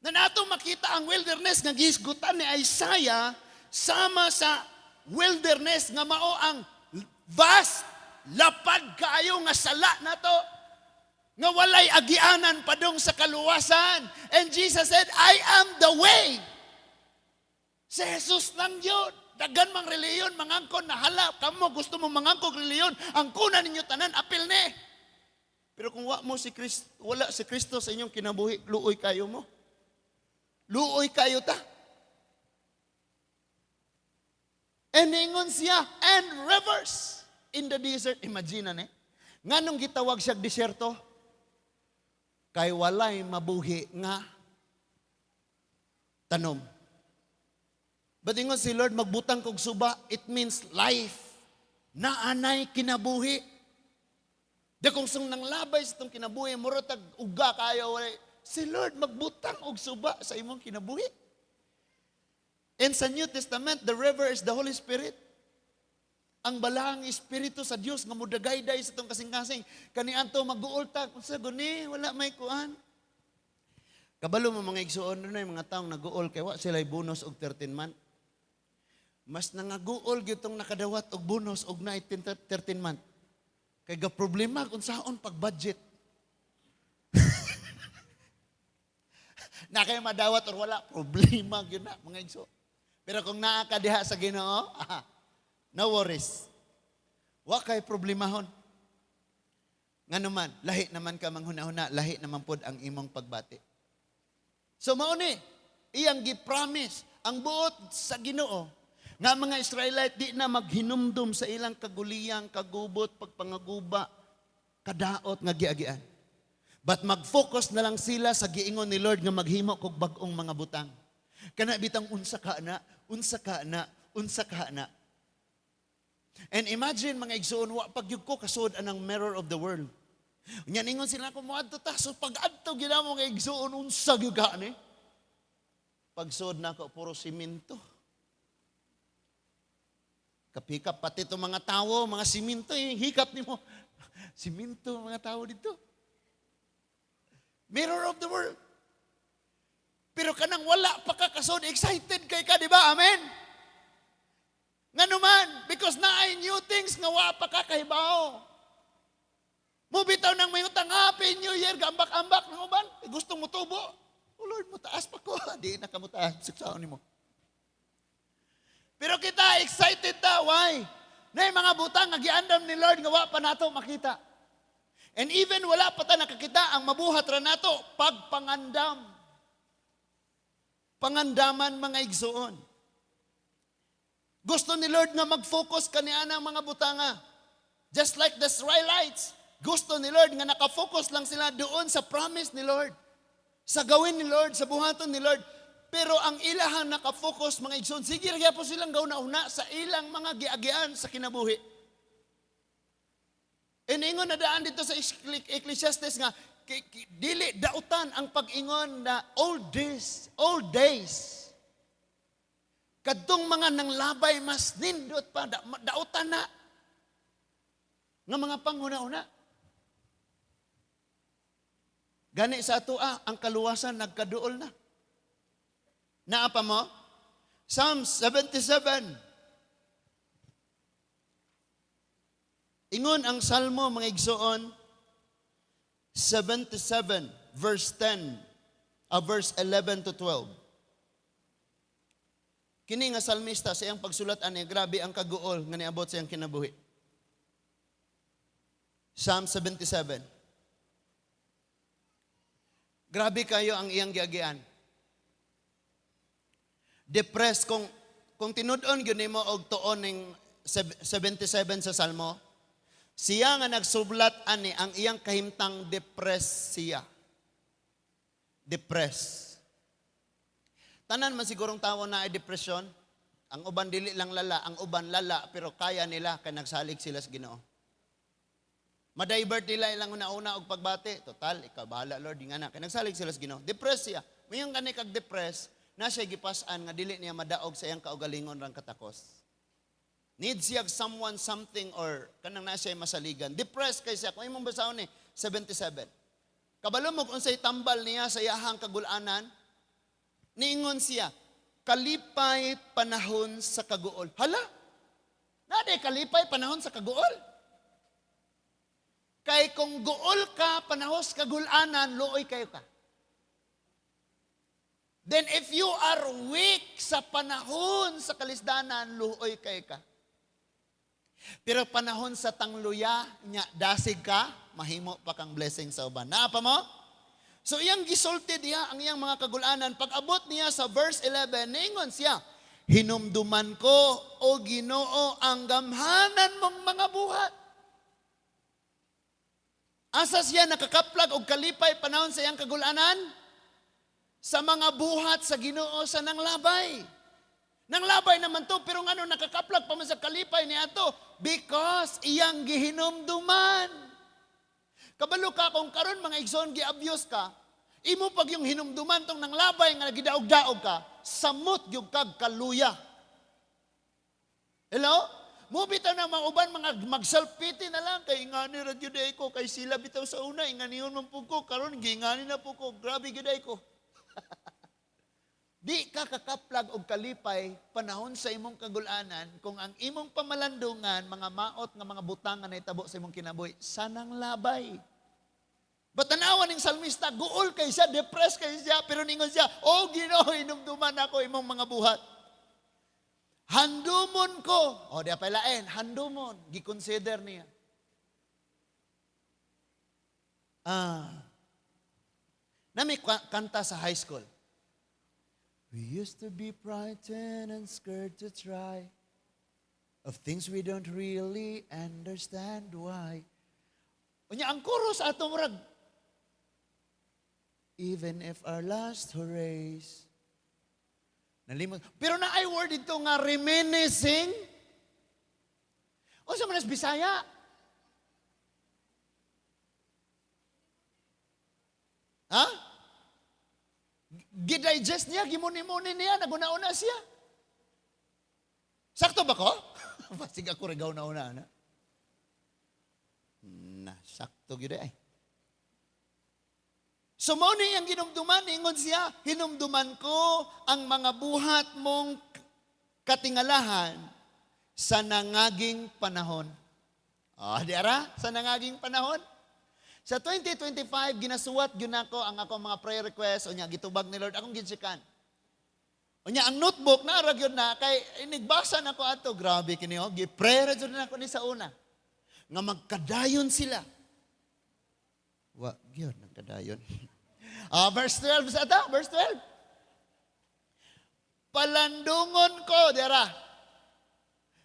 Speaker 1: Na nato makita ang wilderness nga gisgutan ni Isaiah sama sa wilderness nga mao ang vast, lapad kaayo nga sala nato. Nga walay agianan padung sa kaluwasan. And Jesus said, I am the way. Si Jesus lang yun. Dagan mang reliyon, mangangkon na hala. Kamo gusto mo mangangkog reliyon. Ang kuna ninyo tanan, apil ni. Pero kung wala si Kristo sa inyong kinabuhi, luoy kayo mo. Luoy kayo ta. And ingon siya, and rivers in the desert. Imagine na nga nung gitawag siya disyerto, kay walay mabuhi nga tanom. But ingon si Lord, magbutang kog suba, it means life. Naanay kinabuhi. Da kung sung nang labay sa itong kinabuhi, murotag uga kayo, si Lord magbutang og suba sa imong kinabuhi. And sa New Testament, the river is the Holy Spirit. Ang balahang Espiritu sa Dios nga mudagayday sa itong kasing-kasing. Kaniadto mag-uultag, unsa guni, wala may kuan. Kabalo mo mga igsuon na yung mga taong nag-uol, kaya wa sila'y bonus og 13 month. Mas nangaguol gyud nakadawat og bonus og na 13 month. Kay ga problema kung saon pag-budget. Na kay madawat or wala, problema gyud na mga igso. Pero kung naa ka diha sa Ginoo, no worries. Wa kay problemahon. Nganuman, lahi naman ka manghuna-huna, lahi naman pod ang imong pagbati. So mao ni, iyang gi-promise ang buot sa Ginoo nga mga Israelite di na maghinumdum sa ilang kaguliyang, kagubot, pagpangaguba, kadaot nga giagian. But mag-focus na lang sila sa giingon ni Lord nga maghimo kog bag-ong mga butang. Kana bitang unsa ka na, unsa ka na, unsa ka na. And imagine mga igsoon, wa pagyud ko kasud anang mirror of the world. Nya ningon sila ko moadto ta, so pag-adto ginamo nga igsoon unsa gyud ka ni? Pagsud nako puro simento. Kapikap pati itong mga tao, mga siminto, hikap ni mo. Siminto, mga tao dito. Mirror of the world. Pero kanang wala pa ka kasod, excited kay ka, di ba? Amen? Nga naman, because naay new things nga wa pa ka kahibaw. Mubitaw nang may utang, Happy New Year, gambak-ambak ng uban. Gusto mo tubo. Oh Lord, mutaas pa ko. Di na ka mutaas. Siksaon ni mo. Pero kita excited ta, why? Na yung mga butang nga giandam ni Lord nga wa pa nato makita. And even wala pa ta nakakita, ang mabuhat ra nato pagpangandam. Pangandaman mga igsoon. Gusto ni Lord nga mag-focus kaniana ang mga butanga. Just like the Israelites, gusto ni Lord nga nakafocus lang sila doon sa promise ni Lord. Sa gawin ni Lord, sa buhaton ni Lord. Pero ang ilahan nakafocus mga igsoon, sige ra po silang gauna-una sa ilang mga giagian sa kinabuhi. Ingon na daan dito sa Ecclesiastes nga, dili dautan ang pag-ingon na old days. Kadtong mga nanglabay mas nindot pa, dautan na. Nga mga panghuna-una. Gani sa ato ang kaluwasan nagkaduol na. Naapa mo? Psalm 77 Ingon ang Salmo, mga igsoon, 77, verse 10, verse 11 to 12. Kini nga salmista sa iyang pagsulat ani, grabe ang kaguol nga niabot sa iyang kinabuhi. Psalm 77. Grabe kayo ang iyang giagian. Depressed kung tinud-on gyud nimo og tuon ning 77 sa Salmo. Siya nga nagsublat ani ang iyang kahimtang depressed siya. Depressed. Tanan man sigurong tawo na ay depression. Ang uban dili lang lala, ang uban lala pero kaya nila kay nagsalig sila sa Ginoo. Ma-divert nila ilang una-una og pagbati. Total, ikaw bahala Lord, nga na. Kay nagsalig sila sa Ginoo. Depressed siya. Mayong gani kag depressed, na siya gipas-an nga dili niya madaog sa iyang kaugalingon rang katakos. Needs siya someone, something, or kanang na siya masaligan. Depressed kay siya. Kung imong basahon ni 77. Kabalo mo kung sa'y tambal niya sa iyahang kagulanan, niingon siya, kalipay panahon sa kaguol. Hala? Naday kalipay panahon sa kaguol? Kay kung guol ka, panahon sa kagulanan, luoy kayo ka. Then if you are weak sa panahon sa kalisdanan, luoy kayo ka. Pero panahon sa tangluya, dasig ka, mahimo pa kang blessing sa uban. Naapa mo? So iyang gisulti diya ang iyang mga kagulanan. Pag abot niya sa verse 11, ningon siya, hinumduman ko, o Ginoo, ang gamhanan mong mga buhat. Asa siya nakakaplag og kalipay panahon sa iyang kagulanan? Sa mga buhat sa Ginoo sa nanglabay. Nanglabay naman to, pero ngano nakakaplag pa man sa kalipay niya to? Because iyang gihinumduman. Kabalo ka kung karon mga igsoon gi-abuse ka, imo pag yung hinumduman tong nanglabay nga gidaog-daog ka, samot gyud kag kaluya. Hello? Mo bitaw na mga uban mga magsalpiti na lang kay ingani ra gyud ko kay sila bitaw sa una inganiyon man pud ko karon giingani na pud ko grabe gyud ko. Di ka kakaplag og kalipay panahon sa imong kagulanan kung ang imong pamalandungan mga maot nga mga butang nga nahitabo sa imong kinabuhi sanang labay. Batanawan ning salmista, guol kay siya, depressed kay siya, pero ningon siya, "Oh Ginoo, hinumduman ako imong mga buhat. Handumon ko." O di apelain, handumon, gi-consider niya. Nami kanta sa high school. We used to be frightened and scared to try of things we don't really understand why. Unya ang chorus ato murag, even if our last hurrays. Nalimot. Pero na ay word ito nga reminiscing. O sa manas Bisaya. Ha? Gidigest niya, gimuni-muni niya, naguna-una siya. Sakto ba ko? Pasig ako regaw na una. Sakto gid ay. So mo ni ang ginumduman, ingon siya, hinumduman ko ang mga buhat mong katingalahan sa nangaging panahon. Diara, sa nangaging panahon. Sa 2025, ginasuwat yun ako ang akong mga prayer request, o niya, gitubag ni Lord, akong ginsikan. O niya, ang notebook, naarag yun na, kay inigbasa na ko ato, grabe kiniyo, giprayer yun na ako ni sa una, nga magkadayon sila. Yun, nagkadayon. Verse 12, sa ata, verse 12. Palandungon ko, dira.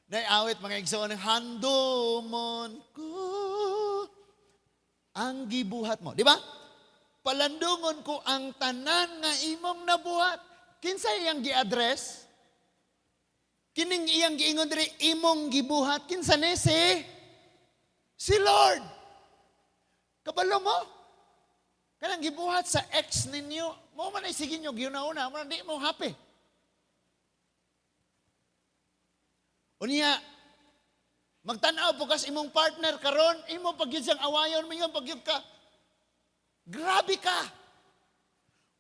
Speaker 1: Naiawit mga igsoon, handumon ko ang gibuhat mo. Di ba? Palandungon ko ang tanan nga imong nabuhat. Kinsa iyang gi-address? Kining iyang giingon diri imong gibuhat. Kinsa ni si Lord. Kabalo mo? Kanang gibuhat sa ex ninyo, mo man ay sige nyo, ginauna, mo di mo happy. Unya, magtanaw po kas imong partner karon, imo pagyud siyang awayon mo yun, pagyud ka. Grabe ka.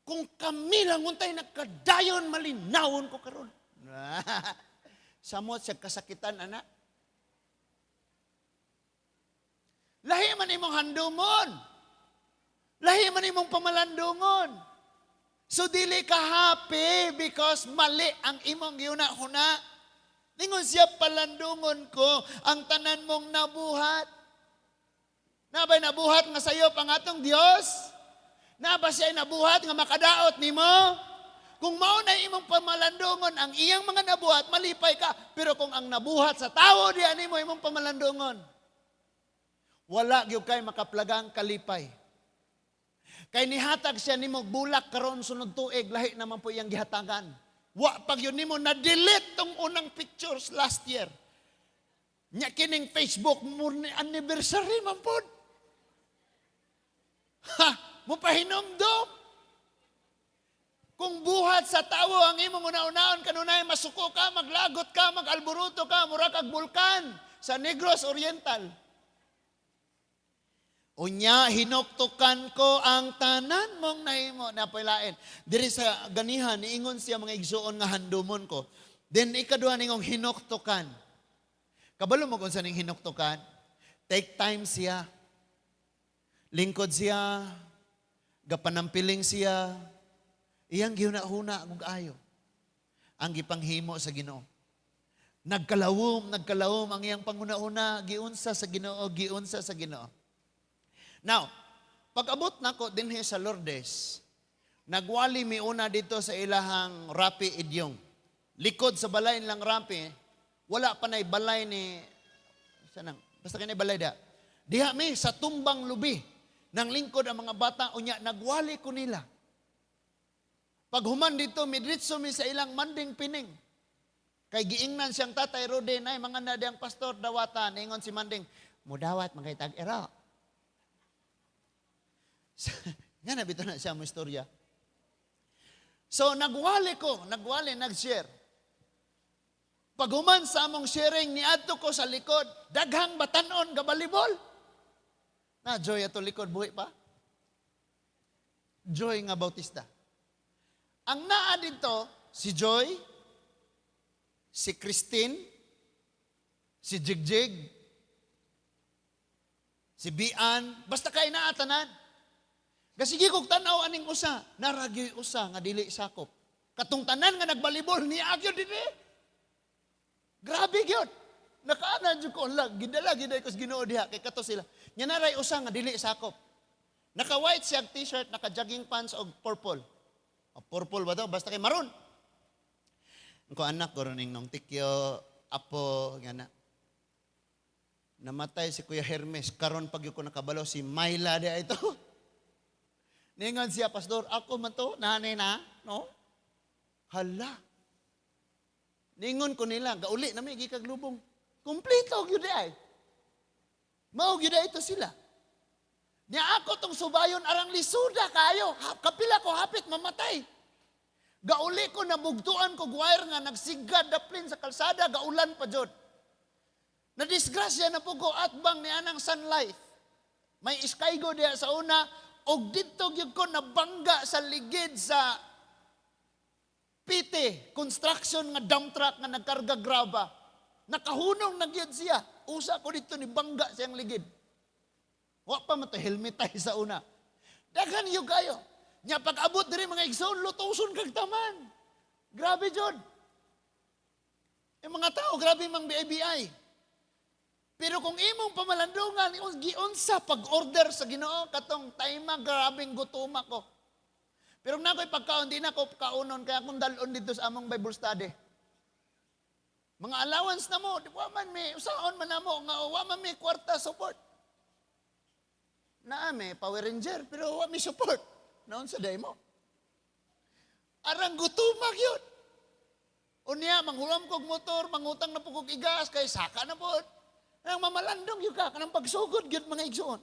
Speaker 1: Kung kami lang untay nagkadayon, malinawon ko karon. Samot siya kasakitan, anak. Lahi man imong handumon. Lahi man imong pamalandungon. So dili ka happy because mali ang imong giuna-huna. Ningon siya, palandungon ko ang tanan mong nabuhat. Nabay nabuhat nga sayo pang atong Dios? Naba siya nabuhat nga makadaot nimo? Kung mao na imong pamalandungon ang iyang mga nabuhat, malipay ka. Pero kung ang nabuhat sa tao diyan nimo imong pamalandungon, wala gyud kay makaplagang kalipay. Kay nihatag siya nimo bulak karon sunod tuig, lahi naman po iyang gihatagan. Wa pag yun nimo na-delete tong unang pictures last year. Nya kining Facebook mo anniversary man pod. Ha, mo pahinomdom. Kung buhat sa tawo ang imong una-unaon kanunay masuko ka, maglagot ka, magalburuto ka, mura kag bulkan sa Negros Oriental. Unya, hinuktukan ko ang tanan mong nahimo. Napilain. Diri sa ganihan, niingon siya mga igsuon nga handumon ko. Then, ikaduha ningong hinuktukan. Kabalo mo kung saan ning hinuktukan? Take time siya. Lingkod siya. Gapanampiling siya. Iyang gihuna-huna kung ayo. Ang gipanghimo sa Ginoo. Nagkalawom ang iyang panguna-una. Giunsa sa Ginoo, giunsa sa Ginoo. Now, pag-abot na ko din sa Lourdes, nagwali mi una dito sa ilahang Rapi Idyong. Likod sa balay lang Rapi, wala pa na'y balay ni, sanang, basta kanay balay da. Diha mi sa tumbang lubi, nang lingkod ang mga bata, unya, nagwali ko nila. Pag human dito, midritso mi sa ilang manding pining. Kay giingnan siyang tatay Rode, ay mga nadiyang pastor, dawatan, ingon si manding, mudawat, mga itag-ero. Nga nabito na siya mo istorya. So, nag-share. Pag-human sa among sharing, niadto ko sa likod, daghang batanon nga balibol. Na, Joy ato likod, buhi pa? Joy nga Bautista. Ang naa dito, si Joy, si Christine, si Jigjig, si Bian, basta kay naatanan. Kasi kog tanaw aning usa, naragyoy usa nga dili sakop. Katong tanan nga nagbalibol ni agyo dinhi. Grabe gyud. Nakaanan jud ko lang, gidala giday kos Ginoo diha kay kato sila. Nya naray usa nga dili sakop. Naka white siya t-shirt, naka jogging pants og purple. O purple ba daw? Basta kay maroon. Ko anak ko ning nong tikyo apo ngana. Namatay si Kuya Hermes karon pag ko nakabalo si Myla dia ito. Ningon siya, pastor, ako man to, nanay na, no? Hala. Ningon ko nila, gauli na may gikaglubong. Kumplito, gyud ay. Mao gyud ito sila. Niya ako tong subayon arang lisuda kayo. Kapila ko hapit mamatay. Gauli ko nabugtuan ko wire nga nagsigad daplin sa kalsada, gaulan pa jud. Nadisgrasya na po ko atbang ni anang Sun Life. May iskaygo diya sa una, og dito gyud ko nabangga sa ligid sa PT, construction nga dump truck nga nagkarga graba. Nakahunong na gyud siya. Usa ko dito ni bangga siyang ligid. Wa pa man to helmet tay sa una. Daghan yo kayo. Nya pag-abot diri mga igsoon lutuson kag taman. Grabe jud. Mga tao grabe mang BIBI. Pero kung imong pamalandungan, giunsa pag-order sa Ginoo katong tayma grabing gutom ako. Pero nakoy pagkaon di na ko kaunon kaya kung dalon dito sa among Bible study. Mga allowance na mo, wa man may usaon man namo nga wa man may kwarta support. Naa may Power Ranger pero wa may support. Naon sa day mo? Arang gutumak yun. Unya manghulam kog motor, mangutang na po kog igas kay saka na po. Ang mamalandong yung ka, kanang pagsugod yun mga igsoon.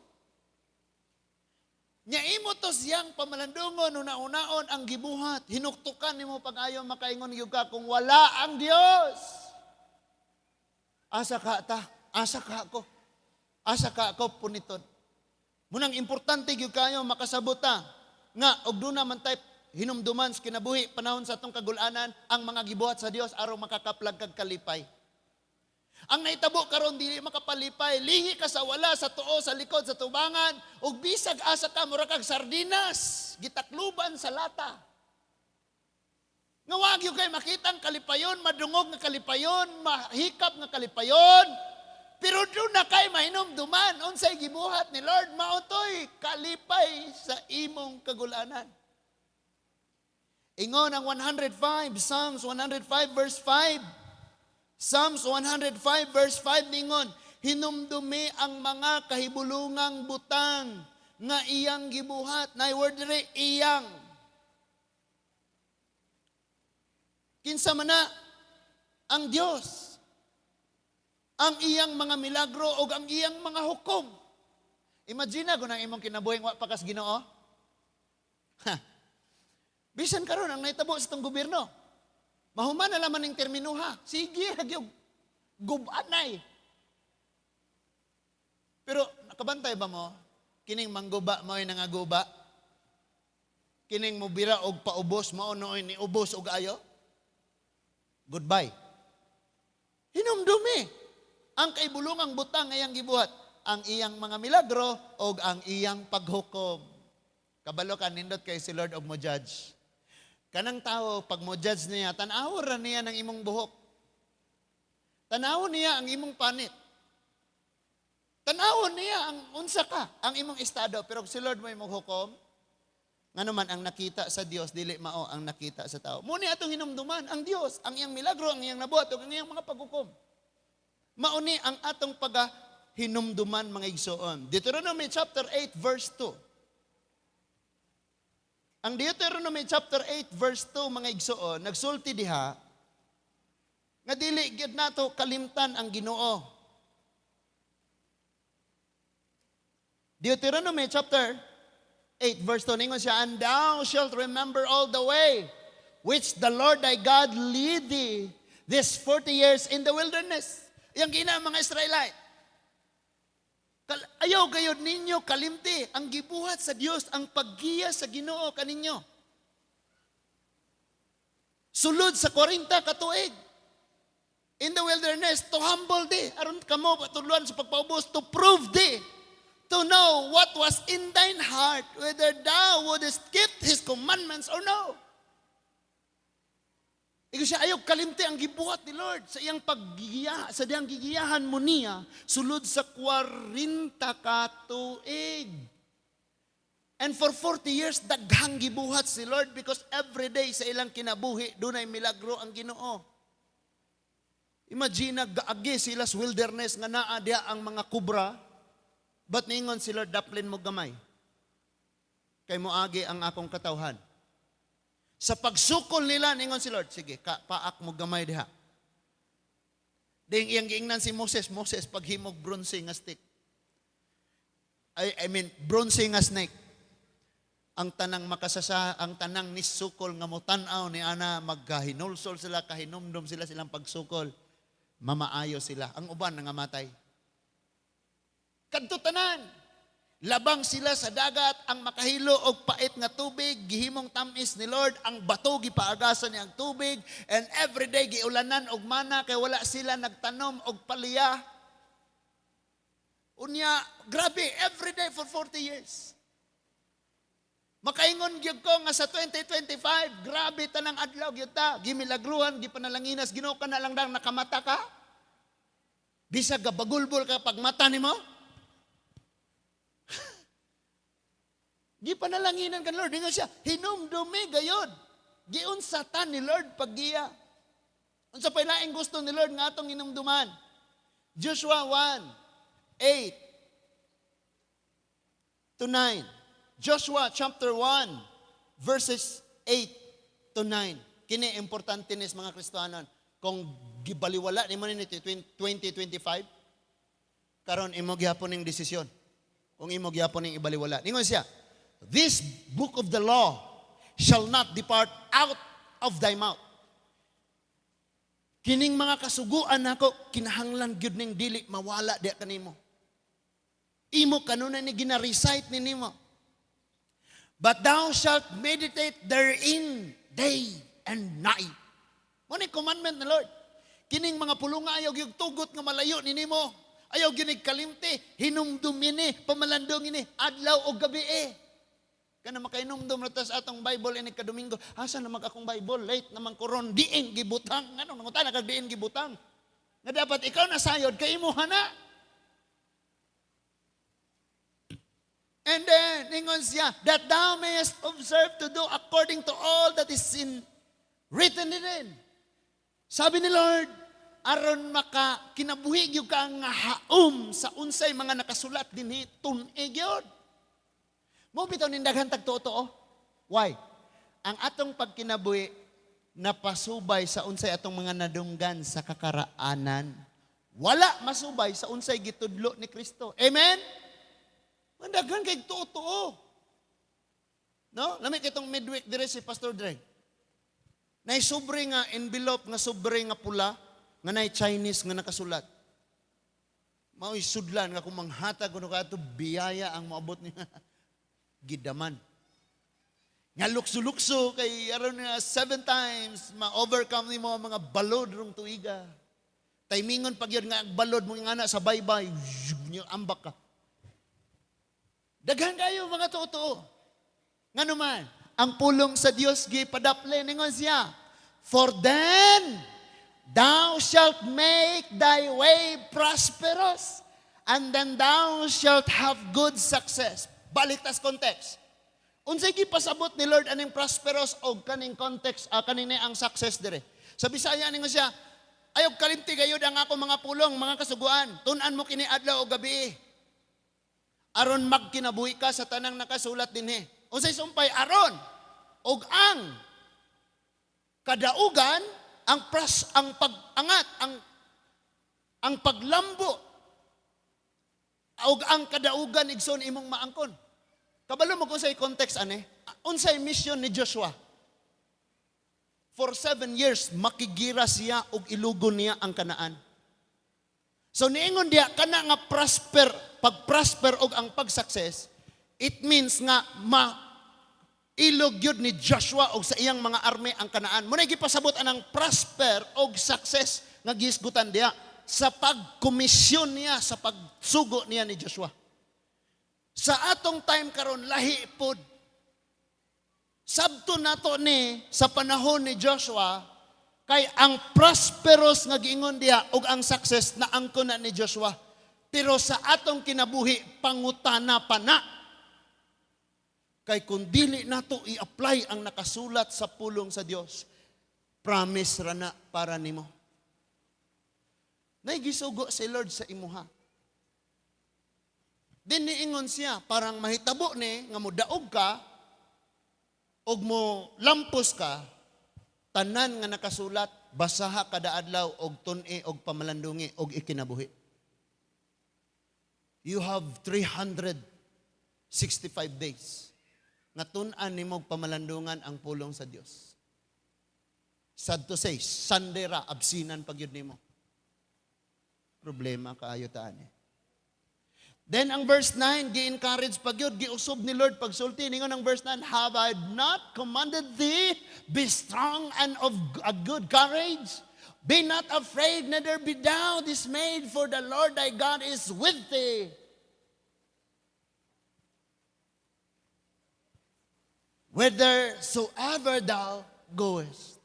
Speaker 1: Nya imo to siyang pamalandungon, una-unaon ang gibuhat. Hinuktukan ni mo pag-ayaw makaingon yung ka kung wala ang Diyos. Asa ka ta, asa ka ako puniton. Munang importante yung kayo makasabota. Nga, og doon naman tayo hinumduman sa kinabuhi, panahon sa itong kagulanan, ang mga gibuhat sa Diyos, araw makakaplag kag kalipay. Ang naitabo karon dili makapalipay, lingi ka sa wala, sa tuo, sa likod, sa tubangan, ug bisag asa ka mura kag sardinas, gitakluban sa lata. Nga wag yung kay makitang kalipayon, madungog nga kalipayon, mahikap nga kalipayon, pero doon na kay mahinomduman, unsay gibuhat ni Lord, mautoy kalipay sa imong kagulanan. Ingon ang 105, Psalms 105 verse 5. Psalms 105 verse 5 ningon, hinumdumi ang mga kahibulungang butang nga iyang gibuhat. Na word dire iyang. Kinsa man na ang Dios, ang iyang mga milagro o ang iyang mga hukom. Imagine kung ang imong kinabuhing wa pakas Ginoo. Bisan karon ang naitabo sa itong gobyerno. Mahuman na laman ng terminuha. Sige, hagyog. Gubanay. Pero, nakabantay ba mo? Kining mangguba mo ay nangaguba? Kining mubira og paubos mo nooy ni ubos og ayo? Goodbye. Hinumdumi. Ang kaibulungang butang ngayang gibuhat. Ang iyang mga milagro og ang iyang paghukom. Kabalo ka, nindot kay si Lord og mo judge. Kanang tao, pag mo judge niya, tanaw ra niya ng imong buhok. Tanaw niya ang imong panit. Tanaw niya ang unsa ka, ang imong estado. Pero si Lord mo imong hukom, nga naman ang nakita sa Dios, dili mao ang nakita sa tao. Muni atong hinumduman, ang Dios, ang iyang milagro, ang iyang nabuhat, ang iyang mga paghukom. Mauni ang atong hinumduman mga igsoon. Deuteronomy chapter 8 verse 2. Ang Deuteronomy chapter 8 verse 2 mga igsoon, nagsulti diha, nga dili gyud nato kalimtan ang Ginoo. Deuteronomy chapter 8 verse 2, ningon siya, and thou shalt remember all the way which the Lord thy God lead thee this 40 years in the wilderness. Yang gina mga Israelite. Ayaw gayod ninyo kalimti ang gibuhat sa Dios, ang paggiya sa Ginoo kaninyo. Sulod sa 40 ka tuig. In the wilderness, to humble thee. Aron kamo patuluan sa pagpaubos, to prove thee. To know what was in thine heart, whether thou wouldest keep His commandments or no. Ikaw siya, ayaw kalimti ang gibuhat ni Lord sa iyang paggiya, sa diyang gigiyahan mo niya, sulod sa 40 ka tuig. And for 40 years, daghang gibuhat si Lord because every day sa ilang kinabuhi, doon ay milagro ang Ginoo. Imagine, gaagi sila sa wilderness nga naa diha ang mga kubra, but ningon si Lord, daplin mo gamay. Kay moagi ang akong katawhan. Sa pagsukol nila, ningon si Lord, sige, paak mo gamay diha. Ding iyang giingnan si Moses, paghimog bronze nga stick. I mean, bronze nga snake. Ang tanang makasasa, ang tanang nisukol nga mutanaw ni ana, magkahinulsol sila, kahinumdum sila silang pagsukol. Mamaayo sila. Ang uban nangamatay. Kadto tanan. Labang sila sa dagat, ang makahilo og pait nga tubig, gihimong tamis ni Lord, ang bato gipaagasan niya ang tubig, and everyday giulanan og mana kay wala sila nagtanom og palya. Unya, grabe, everyday for 40 years. Makaingon gyud ko nga sa 2025, grabe tanang adlaw gyud ta, gimilagruhan, gipanalanginas, Ginoo ka na lang dang nakamata ka. Bisag gabagulbol ka pag mata nimo. Gipanalanginan kan Lord, dingon siya, hinumdumi gayod. Giunsatan ni Lord paggiya. Unsa pay laing gusto ni Lord nga atong hinumduman. Joshua 1:8 to 9. Joshua chapter 1 verses 8 to 9. Kini importante nis mga Kristiyanon. Kung gibaliwala ni mo ni 2025, karon imo gyapon ning desisyon. Kung imo gyapon ning ibaliwala. Ningon siya, this book of the law shall not depart out of thy mouth. Kining mga kasuguan nako, kinahanglan gyud ning dili mawala diha kanimo. Imo kanunay ni gina-recite ni nimo. But thou shalt meditate therein day and night. Mo ni commandment ni Lord. Kining mga pulunga ayaw gyud tugot nga malayo nimo. Ayaw gyud kalimti, hinumdum ini, pamalandong ini, adlaw o gabi Kana makainumdum na tas atong Bible ini kadomingo. Asa na akong Bible? Late naman koron, diin gibutang. Ano nangutan kag diin gibutang? Nga dapat ikaw nasayod kay imo hana. And then, ningon siya, that thou mayest observe to do according to all that is written therein. Sabi ni Lord, aron maka kinabuhi gyud ka nga haom sa unsay mga nakasulat dinhi tun-i gyud. Mo bitaw ning daghan tagtuo. Why? Ang atong pagkinabuhi napasubay sa unsay atong mga nadunggan sa kakaraanan. Wala masubay sa unsay gitudlo ni Kristo. Amen? Mandagan kay tuo. No? Lami kitong midweek dire si Pastor Dre. Nay sobre nga envelope nga sobre nga pula nga nay Chinese nga nakasulat. Mao'y sudlan nga kung manghatag kuno kadto biyaya ang moabot niya. Gidaman. Nga lukso-lukso kay aron nga 7 times ma-overcome nimo ang mga balod rong tuiga. Timingon pag yun nga balod mo nga na sa baybay, ambak ka. Daghan kayo mga totoo. Nga naman, ang pulong sa Dios gipadaple ningon siya. For then thou shalt make thy way prosperous, and then thou shalt have good success. Balik tas context. Unsay gipasabot ni Lord aning prosperous og kaning context kanini ang success dire. Sa Bisaya ningon siya, ayog kalimti gayud ang ako mga pulong, mga kasuguan. Tun-an mo kini adlaw o gabi. Aron magkinabuhi ka sa tanang nakasulat dinhi. Unsay sumpay aron og ang kadaugan, ang pagangat, ang paglambo og ang kadaugan igsoon imong maangkon. Kabalo mo kung say context ani? Unsay mission ni Joshua? For 7 years makigira siya og ilugon niya ang Kanaan. So niingon diya kana nga pag-prosper og ang pag-success, it means nga ilog yun ni Joshua og sa iyang mga army ang Kanaan. Muna gipasabot anang prosper og success nga gisgutan diya sa pagkomisyon niya, sa pagsugo niya ni Joshua. Sa atong time karon lahi pod. Sabto nato ni sa panahon ni Joshua, kay ang prosperous nga giingon diha ug ang success na angkon na ni Joshua. Pero sa atong kinabuhi pangutana pa na. Kay kung dili nato i-apply ang nakasulat sa pulong sa Dios, promise ra na para nimo. Nay gisugo si Lord sa imuha. Din niingon siya parang mahitabo ni nga modaog ka og mo lampos ka, tanan nga nakasulat, basaha kada adlaw og tun-i og pamalandungi og ikinabuhi. You have 365 days nga tun-an nimo og pamalandungan ang pulong sa Dios. Sad to say, Sunday ra absinan pagyud nimo. Problema kaayo taan Then ang verse 9, gi-encourage pagyud, giusob ni Lord pagsulti. Ningon ang verse 9, have I not commanded thee, be strong and of a good courage? Be not afraid, neither be thou dismayed, for the Lord thy God is with thee. Whithersoever thou goest.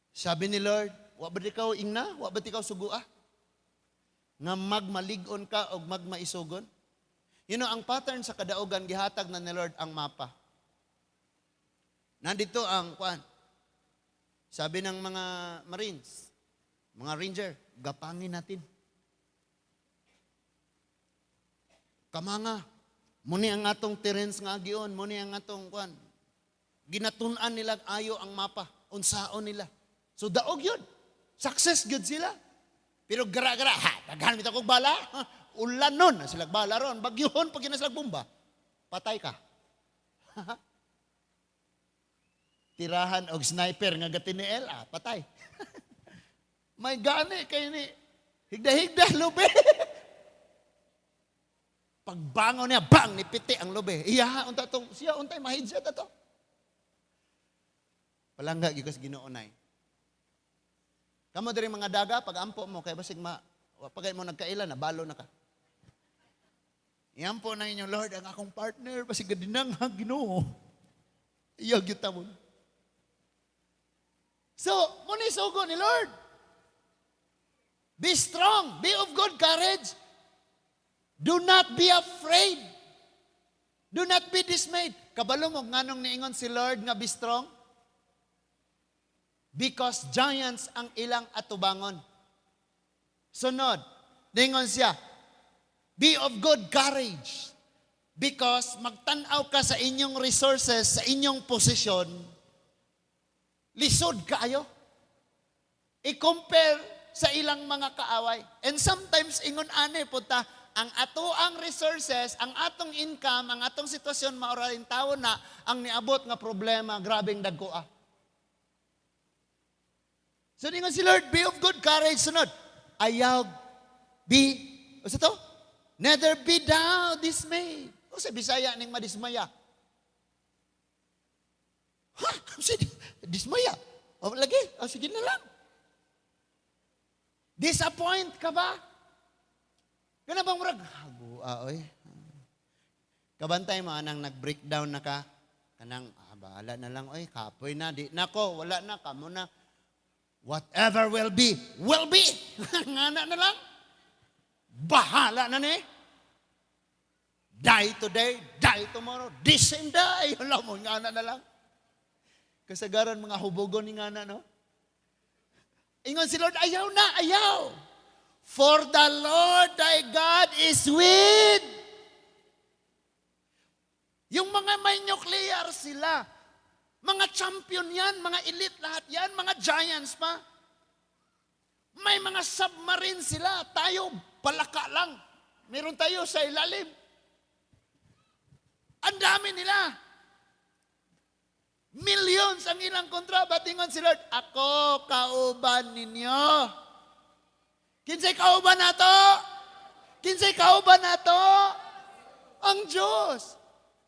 Speaker 1: Sabi ni Lord, wa ba ikaw ingna? Wa ba ikaw sugua? Nga magmaligon ka o magmaisugon? You know, ang pattern sa kadaugan, gihatag na ni Lord ang mapa. Nandito ang, sabi ng mga Marines, mga Ranger, gapangin natin. Kamanga, muni ang atong terrains nga agion, muni ang atong, ginatunan nila ayo ang mapa, unsaon nila. So daog yun. Success good sila. Pero gara-gara, daghan bitaw kog bala. Ulan nun, sila bala ron. Bagyuhon, pag ginasilag bomba, patay ka. Tirahan og sniper nga gatiniel, patay. May gani kay ni higda-higda lobe. Pagbangon niya, bang, nipiti ang lobe. Iya, unta tong siya untay mahidset ato. Palangga gyud sa Ginoo nay. Kamo diri mga daga, pag ampo mo, kay basig pagay mo nagkaila, nabalo na ka. Iampo na inyo, Lord, ang akong partner, basig gadinang ha, Ginoo. Iyag yung tamon. So, muna isugo ni Lord. Be strong, be of good courage. Do not be afraid. Do not be dismayed. Kabalo mo, nganong niingon si Lord nga be strong? Because giants ang ilang atubangon. Sunod, niingon siya, be of good courage. Because magtanaw ka sa inyong resources, sa inyong posisyon, lisod kaayo. I-compare sa ilang mga kaaway. And sometimes, ingon ane po ta, ang atoang resources, ang atong income, ang atong sitwasyon, mauraling tao na, ang niabot nga problema, grabing dagkoa. So, ningon si Lord, be of good courage. Sunod, ayaw, what's ito? Neither be thou dismayed. O sa Bisaya ning madismaya. Ha? Dismaya? O lagi? O sige na lang. Disappoint ka ba? Kana bang murag? Oy. Kabantay mo, anang nag-breakdown na ka. Kanang, bahala na lang, oy, kapoy na, di nako, wala na, kamo na. Whatever will be, will be. Ngana na lang. Bahala na ni. Die today, die tomorrow, this same day. Alam mo, ngana na lang. Kasagaran mga hubogon ni ngana, no? Ingon si Lord, ayaw na, ayaw. For the Lord thy God is with. Yung mga may nuclear sila, mga champion yan, mga elite lahat yan, mga giants pa. May mga submarine sila, tayo palaka lang. Meron tayo sa ilalim. Ang dami nila. Millions ang ilang kontra. Batingon si Lord, ako kauban ninyo. Kinsay kauban nato? Kinsay kauban nato? Ang Diyos.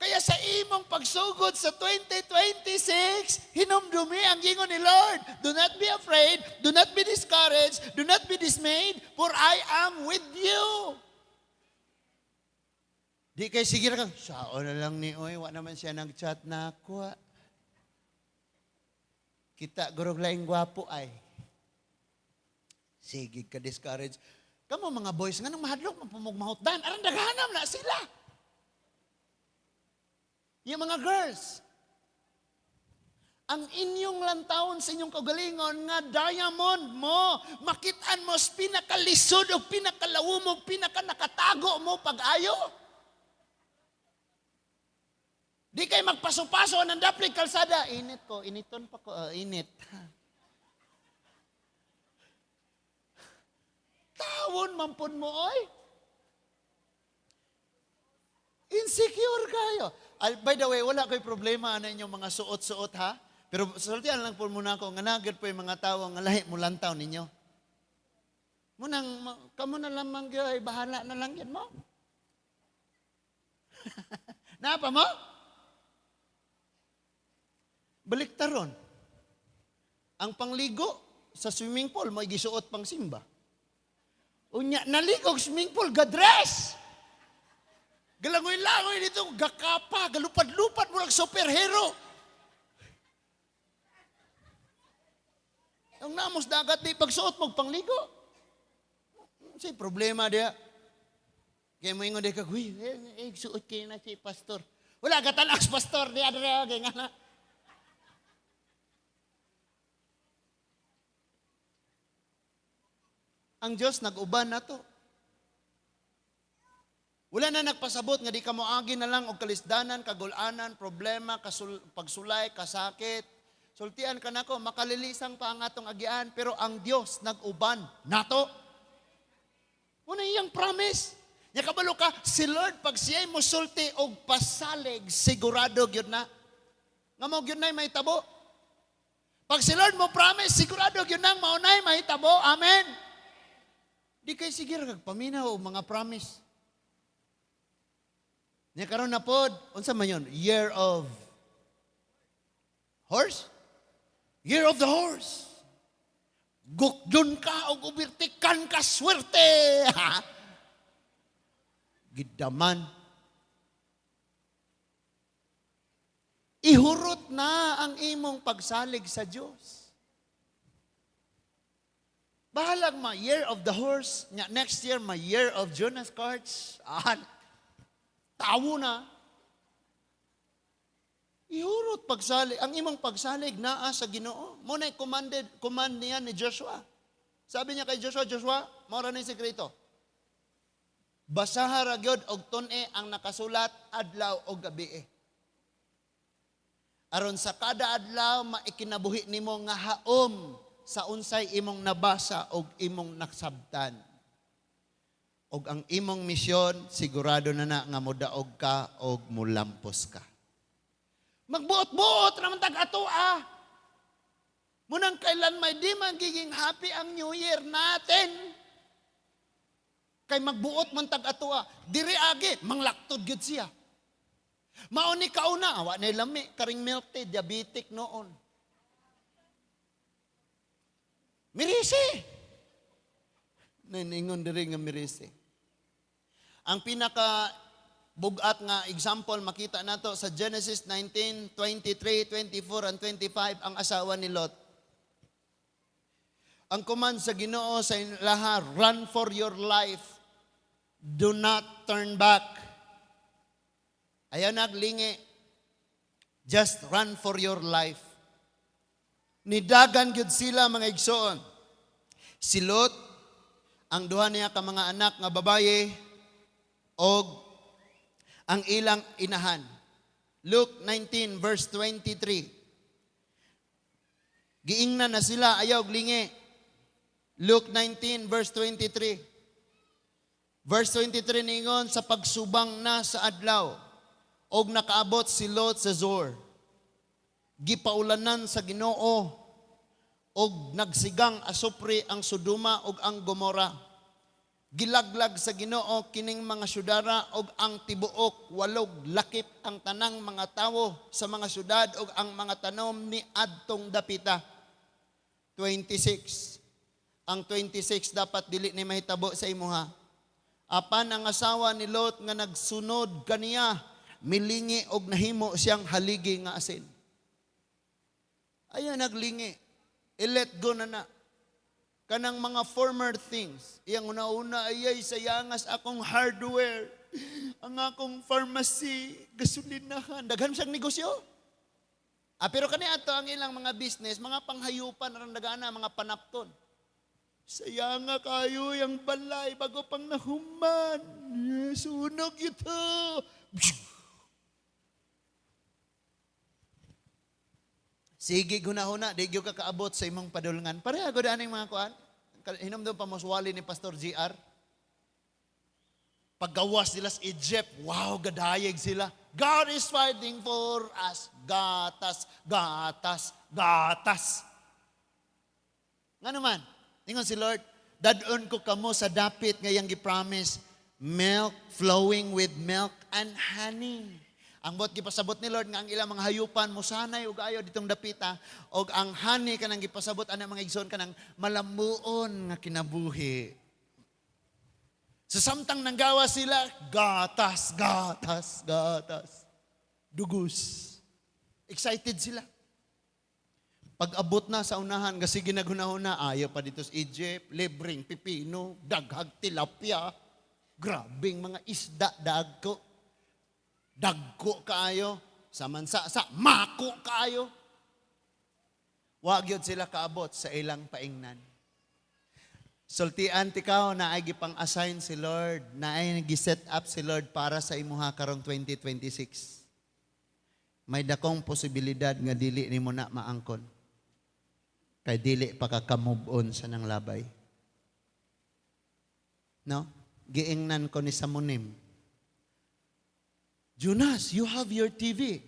Speaker 1: Kaya sa imong pagsugod sa 2026, hinumdumi ang gingon ni Lord. Do not be afraid, do not be discouraged, do not be dismayed, for I am with you. Di kay sige ka, sao na lang ni Oy, wa naman siya nag-chat na ako. Kita gurog laing gwapo ay. Sige ka discourage. Kamo mga boys nga nang mahadlok mapumugmahutdan, aron daghanam na sila. Yung mga girls, ang inyong lantawon sa inyong kagalingon nga diamond mo, makitaan mo sa pinakalisod o pinakalawumog, pinakanakatago mo pag-ayo. Di kayo magpaso-paso ng daplig kalsada. Init ko, initon pa ko, init. Tawon mampun mo, oy. Insecure kayo. By the way, wala ko'y problema na inyong mga suot-suot ha. Pero sultihan lang po muna ako, nga nagad po yung mga tao nga lahi mo lantaw ninyo. Munang, kamo na lamang ay bahala na lang yan mo. Napa mo? Baliktaron. Ang pangligo sa swimming pool, may gisuot pang simba. Unya, naligog swimming pool, gadress! Galangoy-langoy dito, gakapa, galupad-lupad mo lang superhero. Ang namos dagat di pagsuot mo pangligo. Say problema dia. Kaya mo ingon di ka, huy, suot kayo na si pastor. Wala katalas pastor di adre kay nga na. Ang Diyos nag-uban na to. Wala na nagpasabot nga di ka moagi na lang og kalisdanan, kagulanan, problema, pagsulay, kasakit. Sultian ka nako, makalilisang pa ang atong agian, pero ang Dios nag-uban nato. Una iyang promise. Nya kabalo ka, si Lord pag siya'y musulti og pasalig, sigurado gyud na. Nga mo gyud na may tabo. Pag si Lord mo promise, sigurado gyud nang maunay may tabo. Amen. Di kay sige kagpaminaw og mga promise. Nya karon na pod, unsa man yon? Year of horse? Year of the horse. Gukdon ka o ubirtikan ka swerte. Ha? Gidaman. Ihurot na ang imong pagsalig sa Diyos. Bahalag ma year of the horse, next year ma year of Jonas cards. Tawo na. Ihurot pagsalig. Ang imong pagsalig naa sa Ginoo. Mo na command niya ni Joshua. Sabi niya kay Joshua, Joshua, mao ra ni sekreto. Basaha ra gyud og tun-e ang nakasulat adlaw o gabi. Aron sa kada adlaw maikinabuhi nimo nga haom sa unsay imong nabasa og imong nasabtan. Og ang imong misyon sigurado na nga modaog ka og mulampos ka. Magbuot-buot naman tag-atua. Munang kailan may di magiging happy ang New Year natin. Kay magbuot man tag-atua. Diri agi, manglaktod gud siya. Mauni kauna, awa na lami, karing milk tea, diabetic noon. Mirisi. Naningon diri nga mirisi. Ang pinaka bugat nga example makita nato sa Genesis 19, 23, 24, and 25 ang asawa ni Lot. Ang command sa Ginoo sa ilaha, run for your life. Do not turn back. Ayaw naglingi. Just run for your life. Nidagan gyud sila mga igsoon. Si Lot, ang duha niya ka mga anak nga babaye, og ang ilang inahan. Luke 19 verse 23. Giingnan na sila, ayaw glingi. Luke 19 verse 23. Verse 23 ningon, sa pagsubang na sa adlaw, og nakaabot si Lot sa Zor. Gipaulanan sa Ginoo, og nagsigang asupre ang Sodoma og ang Gomora. Gilaglag sa Ginoo kining mga syudara og ang tibuok, walog lakip ang tanang mga tawo sa mga syudad og ang mga tanom ni adtong dapita. 26. Ang 26 dapat dili ni mahitabo sa imuha. Apan ang asawa ni Lot nga nagsunod kaniya, milingi og nahimo siyang haligi nga asin. Ayaw naglingi. I-let go na. Kanang mga former things. Iyang una-una ayay sayangas akong hardware. Ang akong pharmacy, gasolinahan. Daghan siyang negosyo. Pero kani ato ang ilang mga business, mga panghayupan ang dagana, mga panapton. Sayanga kayo yung balay bago pang nahuman. Sunog ito. Sige, guna-huna, di ka kaabot sa imong padulngan. Pareha, godaan mga kuan. Hinom doon pamuswali ni Pastor GR. Paggawas nila sa Egypt, wow, gadayeg sila. God is fighting for us. Gatas, gatas, gatas. Nga naman, ingon si Lord, dadon ko kamo sa dapit ngayang gipromise, milk flowing with milk and honey. Ang bot gipasabot ni Lord nga ang ilang mga hayupan mo sanay ug ayo ditong dapita og ang honey kanang gipasabot ana mga igsoon kanang malamuon nga kinabuhi. Sa samtang nanggawa sila, gatas, gatas, gatas. Dugos. Excited sila. Pag abot na sa unahan, kasi ginaguna-una, ayaw pa dito sa Egypt, libreng pipino, daghag tilapia, grabing mga isda, dagko kaayo, samansa, mako kaayo. Wag yun sila kaabot sa ilang paingnan. Sultian tikaw na ay gipang-assign si Lord, na ay nag-set up si Lord para sa imuha karong 2026. May dakong posibilidad nga dili nimo na maangkon. Kay dili pa ka move on sa nang labay. No? Giingnan ko ni Samunim. Jonas, you have your TV.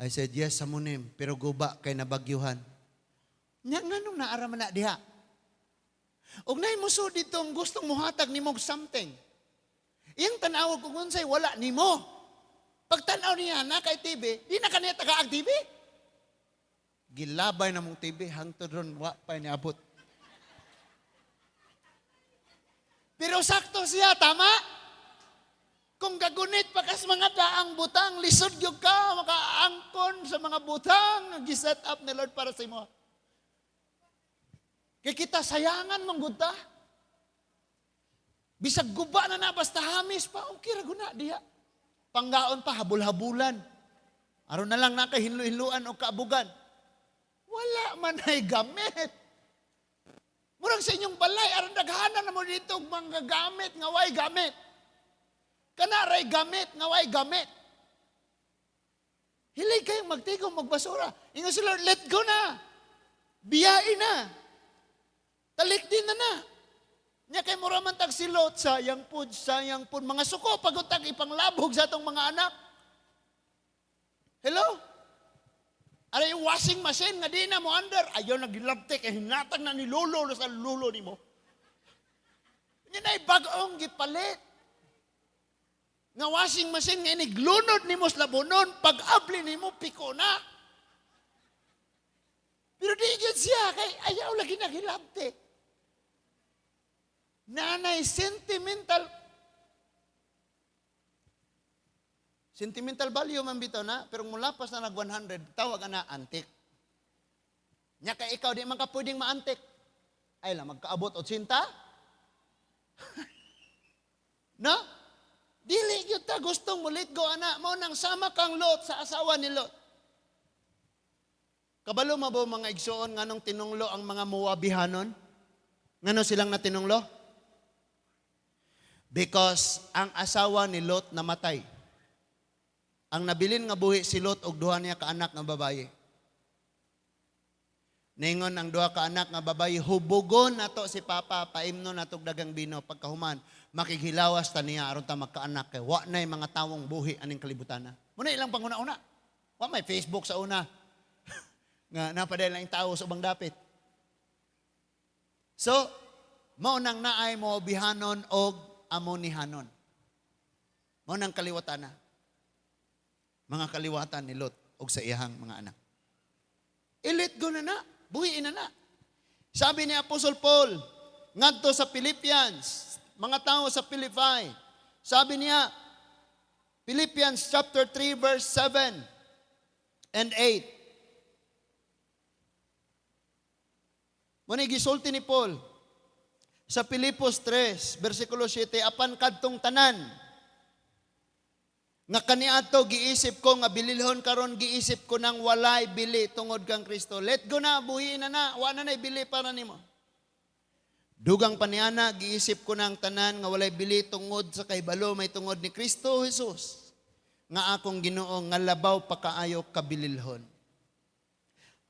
Speaker 1: I said, yes, Samunim, pero guba kay nabagyuhan. Nga nung naaraman na diha. Og nay mo so ditong gustong muhatag nimo something. Iyang tanawag kung unsay wala nimo. Pag tanaw niya na kay TV, di na kaniya taga-TV.
Speaker 2: Gilabay na mong TV, hangtod ron, wa pa niabot. Pero sakto siya, tama? Kung gagunit pa kas mga daang butang, lisod yung ka, makaangkon sa mga butang, nag-set up ni Lord para sa imo. Kaya kita sayangan mong guta. Bisag guba na basta hamis pa, okay ra guna diha. Panggaon pa, habul-habulan. Aron na lang nakahinlo-hinluan o kaabugan. Wala man ay gamit. Murag sa inyong balay, aron daghanan na mo dito mga gamit, nga way gamit. Kanaray gamit, nga way gamit. Hilig kayong magtigong, magbasura. Ingon sila, let go na. Biyain na. Talik din na. Nya kay muraman tag silot, sayang pud. Mga suko, pagutag ipanglabog sa atong mga anak. Hello? Aray washing machine nga di na mo under. Ayaw nagilabte kay hinatag na ni lolo sa lulo ni mo. Yan ay bagong gipalit. Nga washing machine nga iniglunod ni mo sa labonon, pag-abli ni mo, piko na. Pero di yun siya, kay ayaw lagi nagilabte. Nanay, sentimental value man bitaw na, pero mula pas na nag-100, tawag na antik. Nya kay ikaw, di man ka pwedeng maantik. Ay lang, magkaabot 80? No? Dili yun ta, gustong mulit go, anak mo, nang sama kang Lot sa asawa ni Lot. Kabalo mo ba mga igsoon, nganong tinunglo ang mga Moabihanon? Ngano silang natinunglo? Because ang asawa ni Lot namatay. Ang nabilin nga buhi si Lot og duha niya ka anak nga babaye. Ningon ang duha ka anak nga babaye, hubugon nato si Papa, paimno natog dagang bino, pagkahuman, makighilawas ta niya aron ta magkaanak kay wa nay mga tawong buhi aning kalibutana. Muna ilang panguna-una. Wa may Facebook sa una. Nga napadala lang tao sa ubang dapit. So, mao nang naay Moabihanon og Amonihanon. Mao nang kaliwatan na. Mga kaliwatan ni Lot og sa iyahang mga anak. Ilit go na buhiin na. Sabi ni Apostle Paul, ngadto sa Philippians, mga tao sa Philippi, sabi niya, Philippians chapter 3 verse 7 and 8. Muna gisulti ni Paul sa Filipos 3, versikulo 7, apan kadtong tanan, nga kaniadto giisip ko nga bililhon karon giisip ko nang walay bili tungod kang Kristo. Let go na, buhiin na, wa na nay bili para nimo. Dugang paniana giisip ko nang tanan nga walay bili tungod sa kahibalo may tungod ni Kristo Jesus. Nga akong Ginoo nga labaw pa kaayo kabililhon.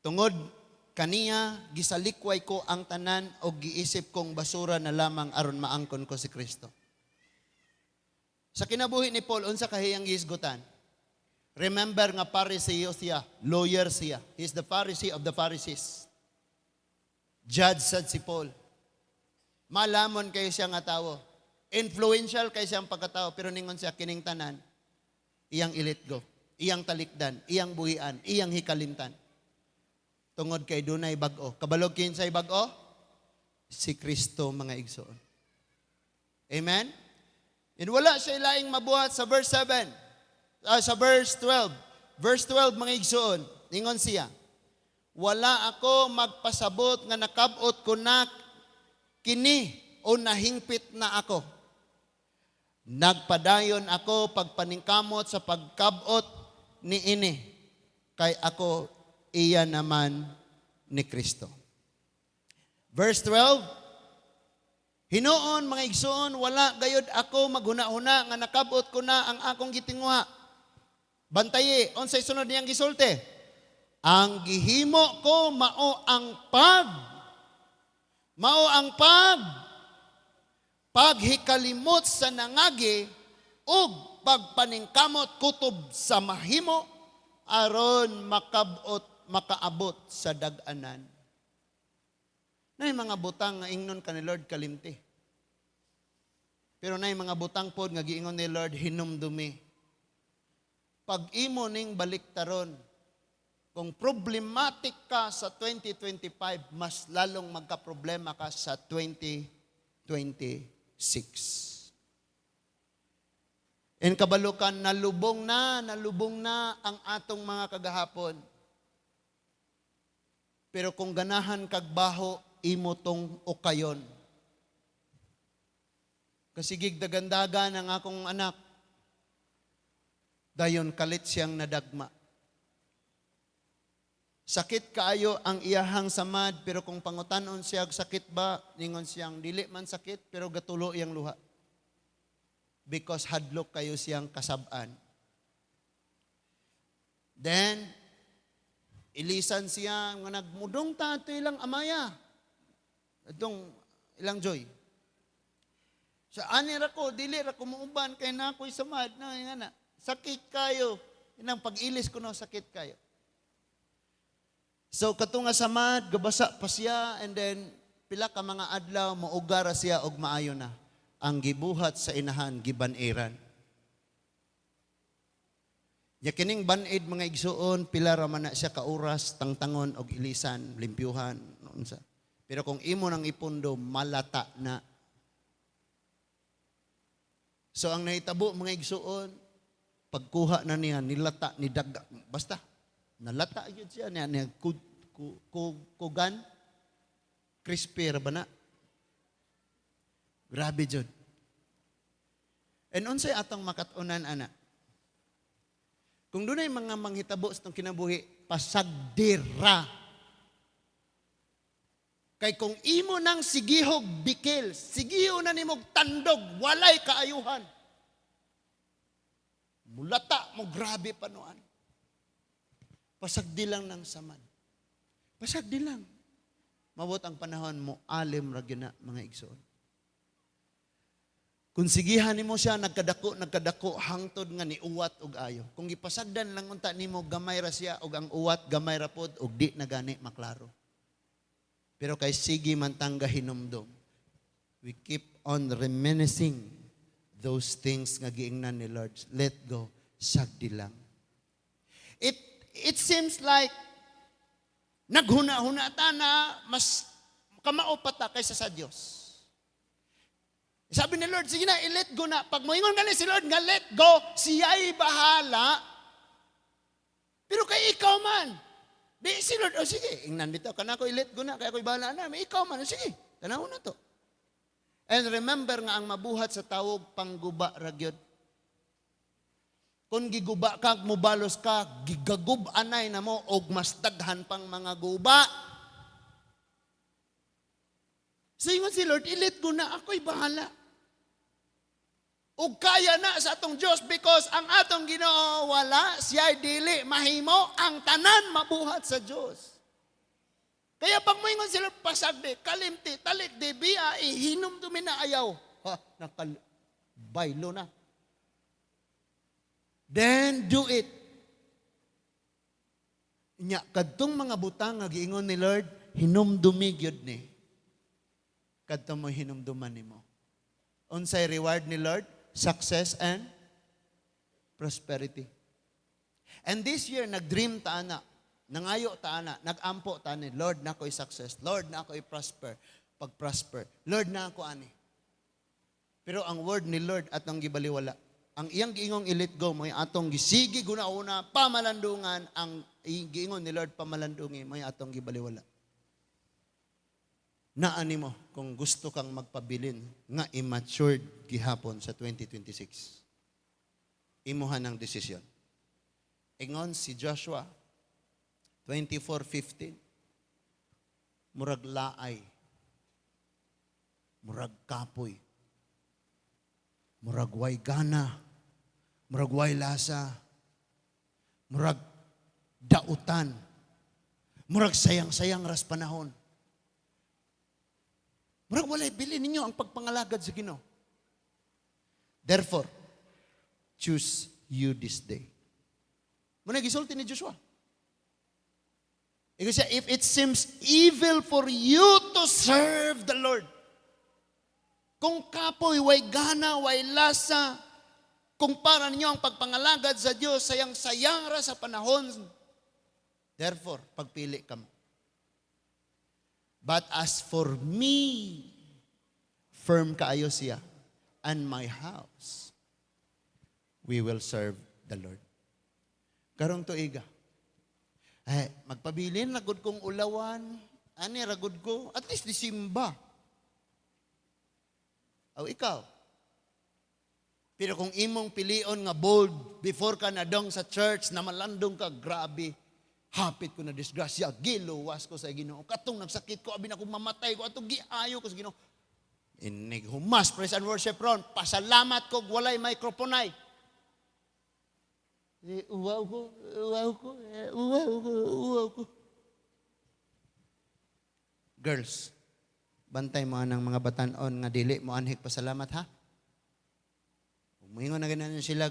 Speaker 2: Tungod kaniya gisalikway ko ang tanan o giisip kong basura na lamang aron maangkon ko si Kristo. Sa kinabuhi ni Paul, unsa kahiyang gihisgutan? Remember nga Pharisee siya, lawyer siya. He's the Pharisee of the Pharisees. Judge sad si Paul. Malamon kayo siya nga tao. Influential kayo siyang pagkatao, pero ningon siya kining tanan, iyang ilitgo, iyang talikdan, iyang buhian, iyang hikalimtan. Tungod kay dunay bag-o. Kabalog kinsay bag-o? Si Kristo mga igsoon. Amen? And wala siya ilaing mabuhat sa verse 7. Sa verse 12. Verse 12 mga igsoon. Ningon siya, wala ako magpasabot nga nakabot ko na kini o nahingpit na ako. Nagpadayon ako pagpaningkamot sa pagkabot ni ini. Kay ako iya naman ni Kristo. Verse 12, Hinoon, mga igsoon, wala gayod ako maghuna-huna nga nakabot ko na ang akong gitinguha. Bantaye, unsay sunod niyang gisulti? Ang gihimo ko mao ang paghikalimot sa nangagi ug pagpaningkamot kutob sa mahimo aron makaabot sa dag-anan. Nay mga butang nga ingnon ka ni Lord kalimti. Pero nay mga butang pod nga giingon ni Lord hinumdumi. Pag imo ning baliktaron, Kung problematic ka sa 2025, mas lalong magka-problema ka sa 2026. In kabalukan, nalubong na ang atong mga kagahapon. Pero kung ganahan kagbaho, imo tong ukayon. Kasi gigdagandagan ang akong anak. Dayon kalit siyang nadagma. Sakit kaayo ang iyahang samad, pero kung pangutanon siya, sakit ba? Ningon siyang, dili man sakit, pero gatulo iyang luha. Because hadlok kayo siyang kasab-an. Then, ilisan siya, nga nagmudong tato ilang amaya. Itong ilang joy. Sa anira ko, dili ra ko muuban, kay na ako'y samad. No, nga na, sakit kayo. Inang pag-ilis ko no, sakit kayo. So, katunga samad, gabasa pa siya, and then, pila ka mga adlaw, maugara siya, og maayo na. Ang gibuhat sa inahan, gibaniran. Ya kining banid mga igsuon, pila ra man na siya kauras, tangtangon, og ilisan, limpyuhan, noon sa. Pero kung imo nang ipundo, malata na. So, ang nahitabo mga igsuon, pagkuha na niya, nilata, nidaga, basta, nalata yun siya, niya kugan, crispy ba na? Grabe jud. And unsay atong makatunan, ana? Kung dunay mga manghitabo sa itong kinabuhi, pasagdira. Kay kung imo nang sigihog bikil, sigiho na nimog tandog, walay kaayuhan. Mulata mo, grabe panuan. Pasagdi lang ng saman. Pasagdi lang. Mabot ang panahon mo, alim ra gyud na mga igsoon. Kung sigihan nimo siya, nagkadako, hangtod nga ni uwat og ayo. Kung gipasagdan lang unta nimo, gamay ra siya, og ang uwat, gamay ra pod, og di na gani maklaro. Pero kay sige man tangga hinumdum, we keep on reminiscing those things nga giingnan ni Lord. Let go, sagdi lang. It seems like naghuna-huna ta na mas kamao pa ta kaysa sa Dios. Sabi ni Lord, sige na, i-let go na. Pag moingon ka si Lord nga let go, siya'y bahala. Pero kay ikaw man, di si Lord, o sige, ingnan bitaw, kana ko i-let go na, kaya ako'y bahala na. May ikaw man, o sige, tanaw na to. And remember nga, ang mabuhat sa tawog, pangguba ragyod. Kung giguba ka, mubalos ka, gigagub-anay na mo, og mas daghan pang mga guba. So yun si Lord, i-let go na, ako'y bahala. Ug kaya na sa atong Diyos because ang atong Ginoo wala, siya'y dili mahimo, ang tanan mabuhat sa Diyos. Kaya pag moingon sila pasagdi, kalimti, talik, dibiya, ihinom dumin na ayaw. Ha, baylo na. Then do it. Nya, kadtong mga butang nga giingon ni Lord, hinumdumi gyud ni. Kadtong mo hinumduman nimo. Unsay reward ni Lord? Success and prosperity. And this year, nag-dream ta na, nangayo ta na, nag-ampo ta ni, Lord, na ako'y success. Lord, na ako'y prosper. Pag-prosper. Lord, na ako ani. Pero ang word ni Lord atong gibaliwala. Ang iyang giingong i-let go mo, atong gisigi guna-una, pamalandungan, ang giingon ni Lord pamalandungi mo, atong gibaliwala. Naani mo kung gusto kang magpabilin nga immatured gihapon sa 2026. Imuhan ang desisyon. Ingon si Joshua 24:15. Murag laay. Murag kapoy. Murag way gana. Murag way lasa. Murag dautan. Murag sayang-sayang ras panahon. Murag walay bili ninyo ang pagpangalagad sa Ginoo. Therefore, choose you this day. Muna gisulti ni Joshua. Ikaw siya, if it seems evil for you to serve the Lord, kung kapoy, way gana, way lasa, kung para ninyo ang pagpangalagad sa Diyos, sayang-sayang ra sa panahon, Therefore, pagpili ka mo. But as for me, firm kaayo siya, and my house, we will serve the Lord. Karong tuiga. Magpabilin, ragod kong ulawan. Ani, ragod ko. At least disimba. O ikaw. Pero kung imong pilion nga bold, before ka na dong sa church, na malandong ka, grabe. Hapit ko na disgrasya, giluwas ko sa Ginoo. Katong nagsakit ko, abin ako mamatay ko, atong giayo ko sa Ginoo. Inig humas, praise and worship ron. Pasalamat ko, walay microphone ay. Uwaw ko, uwaw ko, uwaw ko, uwaw ko. Girls, bantay mo ang mga batanon nga dili mo anhik pasalamat ha. Kung moingon na ganyan sila,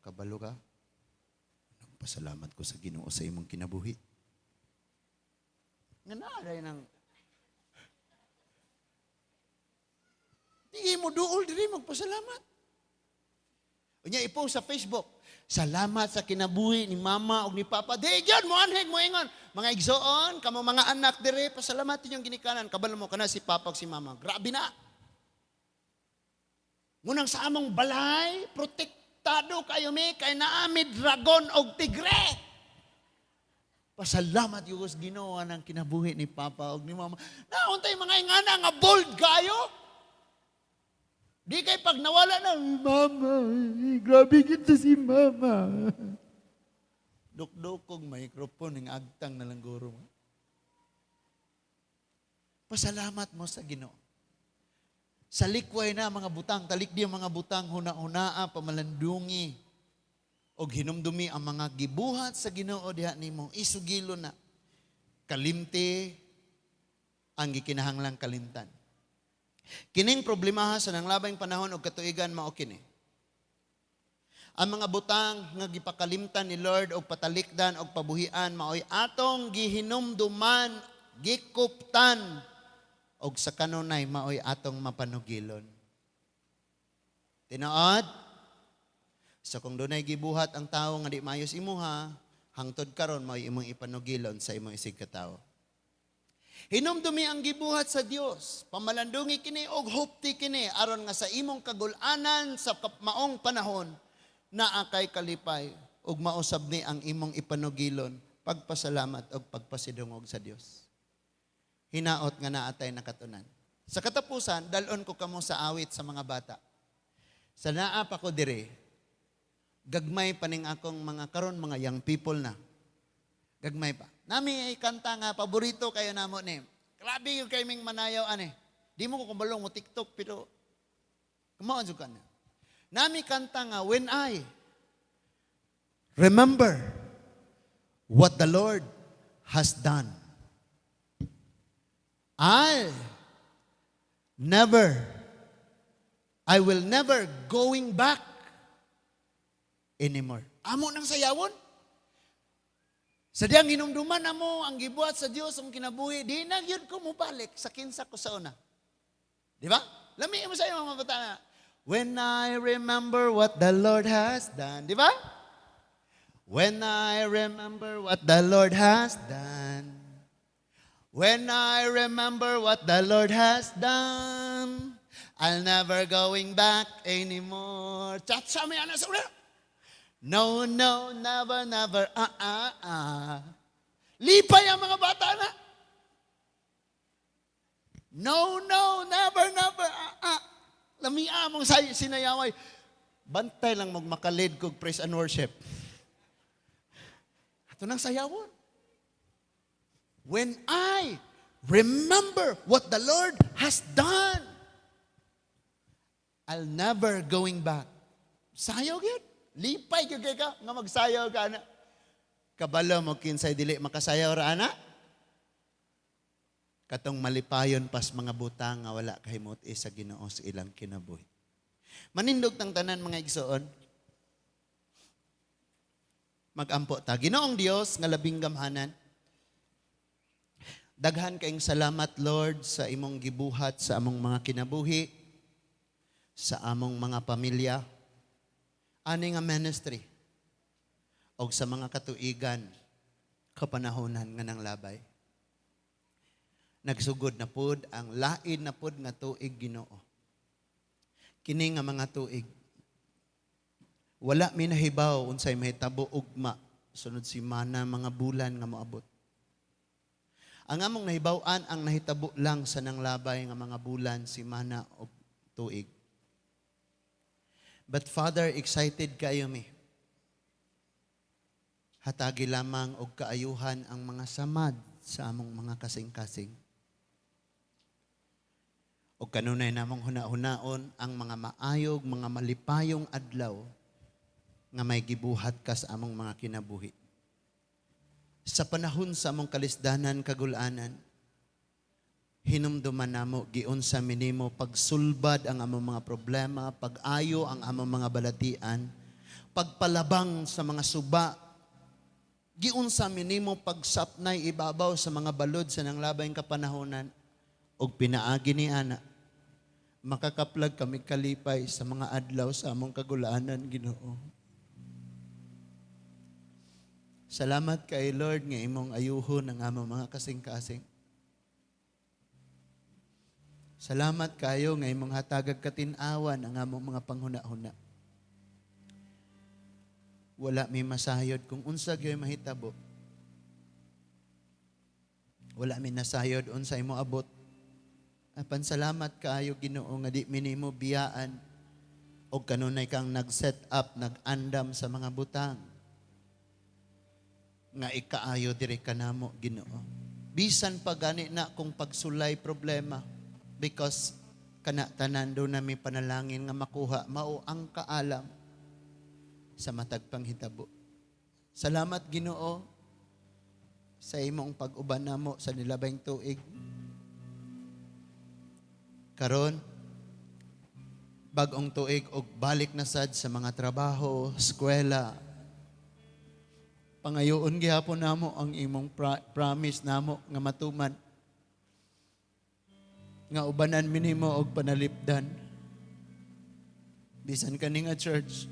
Speaker 2: kabalo ka. Pasalamat ko sa Ginoo sa imong kinabuhi. Nga naaray ng di mo duol diri magpasalamat. Unya ipost sa Facebook, salamat sa kinabuhi ni mama o ni papa. Di gyud mo anhig mo ingon. Mga igsoon, kamo mga anak diri, pasalamatin yung ginikanan. Kabalo mo kana si papa o si mama. Grabe na. Ngunang sa among balay, protektado kayo mi, kay naami dragon o tigre. Pasalamat yung Ginoo ng kinabuhi ni papa o ni mama. Nauntay mga ingana nga bold kayo. Di kay pag nawala na, mama, grabe kita si mama. Dukdukong microphone, ng agtang na lang guro mo. Pasalamat mo sa Ginoo. Sa likway na mga butang, talik di ang mga butang, huna-hunaa, pamalandungi, o hinumdumi ang mga gibuhat sa Ginoo diha nimo, isugilo na. Kalimti ang gikinahanglang kalimtan. Kining problema sa nanglabay panahon og katuigan mao kini. Ang mga butang nga gipakalimtan ni Lord og patalikdan og pabuhian maoy atong gihinumduman, gikuptan og sa kanunay maoy atong mapanugilon. Tinuod? So kung dunay gibuhat ang tawo nga di maayos imuha, hangtod karon maoy imong ipanugilon sa imong isig ka tawo. Hinumdumi ang gibuhat sa Dios, pamalandungi kini og hupti kini aron nga sa imong kagul-anan sa maong panahon naa kay kalipay ug mausab ni ang imong ipanugilon, pagpasalamat og pagpasidungog sa Dios. Hinaot nga naatay nakatunan. Sa katapusan, dalon ko kamo sa awit sa mga bata. Sa naa pa ko dire, gagmay paning akong mga karon mga young people na. Gagmay pa. Nami ay kanta nga, paborito kayo namo ni. Grabe yung kaming manayaw, ane. Di mo ko kumbalong mo TikTok, pero kumaon ka na. Nami kanta nga, when I remember what the Lord has done, I will never going back anymore. Amo nang sayawon? Sa diyang hinumduman na mo, ang gibuhat sa Diyos, ang kinabuhi, di na yun ko mubalik sa kinsa ko sa una. Di ba? Lami mo sa iyo mga bata na, when I remember what the Lord has done. Di ba? When I remember what the Lord has done. When I remember what the Lord has done. I'll never going back anymore. Chat sa may anak sa una. No, no, never, never, Lipay ang mga bata na. No, no, never, never, Lamia mong sinayaway. Bantay lang magmakalid kog praise and worship. Ito nang sayawon. When I remember what the Lord has done, I'll never going back. Sayaw yun. Lipay ka ka, nga magsayaw ka na. Kabalo mo kinsay dili makasayaw ra ana. Katong malipayon pas mga butang nga wala kahimot sa Ginoo sa ilang kinabuhi. Manindog tang tanan mga igsoon. Magampo ta. Ginoong Dios nga labing gamhanan. Daghan kayong salamat Lord sa imong gibuhat sa among mga kinabuhi, sa among mga pamilya. Ani nga ministry o sa mga katuigan kapanahonan nga ng labay. Nagsugod na pod ang lain na pod nga tuig Ginoo. Kini nga mga tuig, wala mi nahibaw unsay mahitabo ugma sunod simana mga bulan nga moabot. Ang among nahibaw-an ang nahitabo lang sa nang labay nga mga bulan, simana o tuig. But Father, excited kayo mi. Hatagi lamang og kaayuhan ang mga samad sa among mga kasing-kasing. O kanunay namong huna-hunaon ang mga maayog, mga malipayong adlaw nga may gibuhat ka sa among mga kinabuhi. Sa panahon sa among kalisdanan kagulanan, hinumduman namo giunsa minimo pagsulbad ang among mga problema, pag-ayo ang among mga balatian, pagpalabang sa mga suba, giunsa minimo pagsapnay ibabaw sa mga balod sa nanglabayng kapanahonan, og pinaagi ni ana makakaplag kami kalipay sa mga adlaw sa among kagulaanan, Ginoo. Salamat kay Lord nga imong ayuhon ang among mga kasing-kasing. Salamat kayo nga imong hatagag katin-awan ang among mga panghuna-huna. Wala mi masayod kung unsa gyud mahitabo. Wala mi nasayod unsa imo abot. Apan salamat kaayo Ginoo nga di mi nimo biyaan og kanunay kang nag-set up, nag-andam sa mga butang nga ikaayo diri kanamo Ginoo. Bisan pa gani na kung pagsulay problema because kana tanan do nami panalangin nga makuha mao ang kaalam sa matag panghitabo. Salamat Ginoo sa imong pag-uban namo sa nilabayng tuig. Karon bag-ong tuig og balik na sad sa mga trabaho, eskwela. Pangayoon gihapon namo ang imong promise namo nga matuman. Nga ubanan minimo og panalipdan. Bisan kani nga church,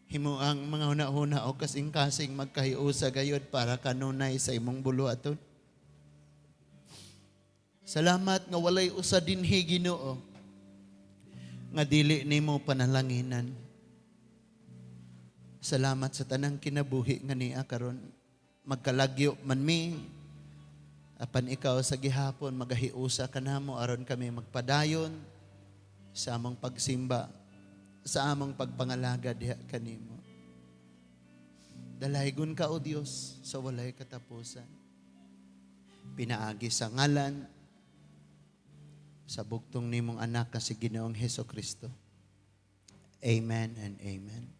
Speaker 2: himo ang mga huna-huna o kasing-kasing magkahiusa gayud para kanunay sa imong buluhaton. Salamat nga walay usa dinhi Ginoo nga dili nimo panalanginan. Salamat sa tanang kinabuhi nga niya karon. Magkalagyo man mi apan ikaw sa gihapon magahiusa kanamo aron kami magpadayon sa among pagsimba, sa among pagpangalaga diha kanimo. Dalaygon ka o Dios sa walay katapusan. Pinaagi sa ngalan sa bugtong nimong anak nga si Ginoong Hesukristo. Amen and amen.